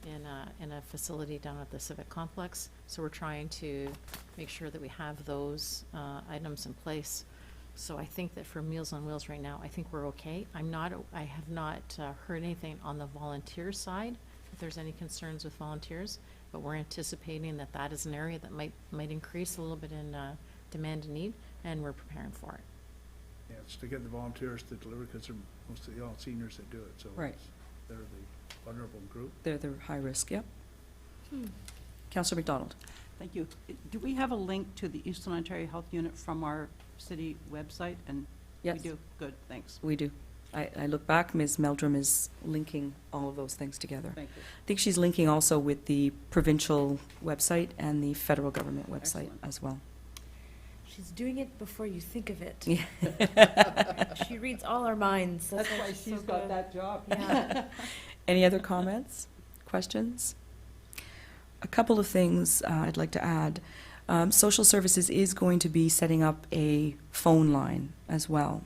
in a facility down at the Civic Complex. So we're trying to make sure that we have those items in place. So I think that for Meals on Wheels right now, I think we're okay. I have not heard anything on the volunteer side, if there's any concerns with volunteers, but we're anticipating that that is an area that might increase a little bit in demand and need, and we're preparing for it.
Yeah, it's to get the volunteers to deliver, because they're mostly all seniors that do it, so
Right.
they're the vulnerable group.
They're the high risk, yep. Councillor McDonald.
Thank you. Do we have a link to the Eastern Ontario Health Unit from our city website? And
Yes.
we do? Good, thanks.
We do. I look back, Ms. Meldrum is linking all of those things together.
Thank you.
I think she's linking also with the provincial website and the federal government website
Excellent.
as well.
She's doing it before you think of it.
Yeah.
She reads all our minds.
That's why
she's
she's got that job.
Yeah.
Any other comments, questions? A couple of things I'd like to add. Social Services is going to be setting up a phone line as well.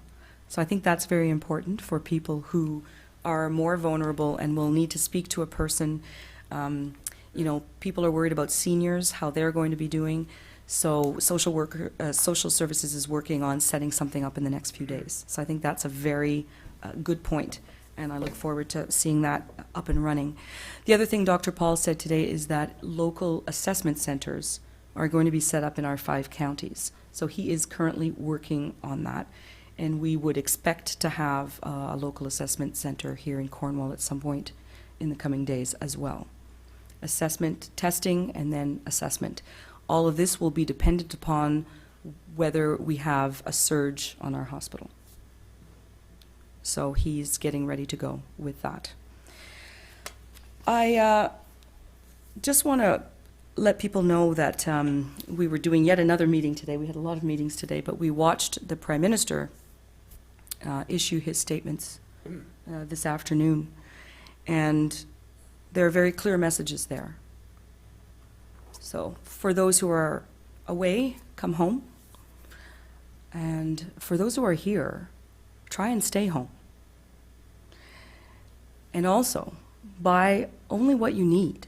So I think that's very important for people who are more vulnerable and will need to speak to a person. People are worried about seniors, how they're going to be doing. So Social Services is working on setting something up in the next few days. So I think that's a very good point, and I look forward to seeing that up and running. The other thing Dr. Paul said today is that local assessment centers are going to be set up in our 5 counties. So he is currently working on that, and we would expect to have a local assessment center here in Cornwall at some point in the coming days as well. Assessment, testing, and then assessment. All of this will be dependent upon whether we have a surge on our hospital. So he's getting ready to go with that. I just want to let people know that we were doing yet another meeting today. We had a lot of meetings today, but we watched the Prime Minister issue his statements this afternoon. And there are very clear messages there. So for those who are away, come home. And for those who are here, try and stay home. And also, buy only what you need.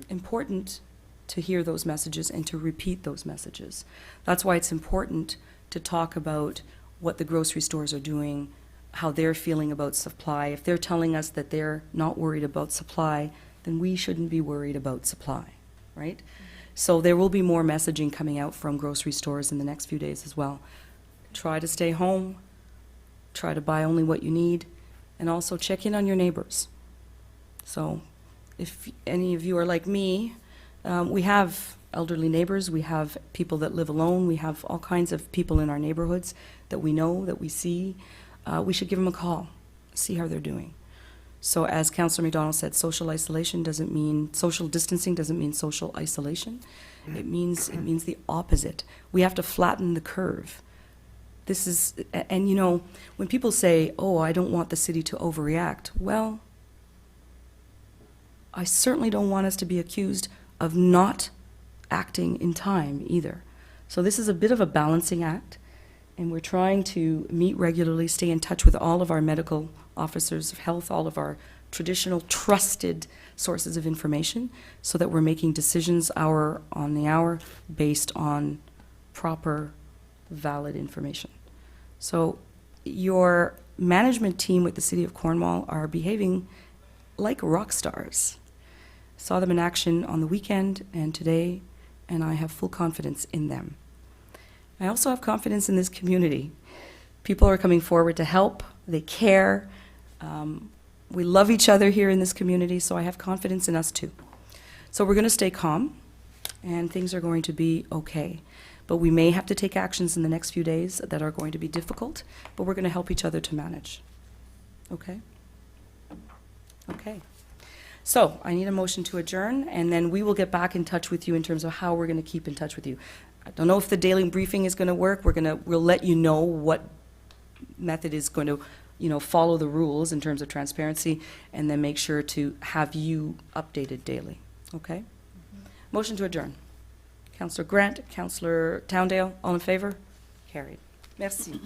Important to hear those messages and to repeat those messages. That's why it's important to talk about what the grocery stores are doing, how they're feeling about supply. If they're telling us that they're not worried about supply, then we shouldn't be worried about supply, right? So there will be more messaging coming out from grocery stores in the next few days as well. Try to stay home, try to buy only what you need, and also check in on your neighbors. So if any of you are like me, we have elderly neighbors, we have people that live alone, we have all kinds of people in our neighborhoods that we know, that we see. We should give them a call, see how they're doing. So as Councillor McDonald said, social distancing doesn't mean social isolation. It means the opposite. We have to flatten the curve. This is, and when people say, oh, I don't want the city to overreact, well, I certainly don't want us to be accused of not acting in time either. So this is a bit of a balancing act, and we're trying to meet regularly, stay in touch with all of our medical officers of health, all of our traditional trusted sources of information, so that we're making decisions hour on the hour based on proper, valid information. So your management team with the City of Cornwall are behaving like rock stars. Saw them in action on the weekend and today, and I have full confidence in them. I also have confidence in this community. People are coming forward to help, they care. We love each other here in this community, so I have confidence in us too. So we're going to stay calm, and things are going to be okay. But we may have to take actions in the next few days that are going to be difficult, but we're going to help each other to manage. Okay? Okay. So I need a motion to adjourn, and then we will get back in touch with you in terms of how we're going to keep in touch with you. I don't know if the daily briefing is going to work. We'll let you know what method is going to follow the rules in terms of transparency, and then make sure to have you updated daily, okay? Motion to adjourn. Councillor Grant, Councillor Towndale, all in favor? Carried. Merci.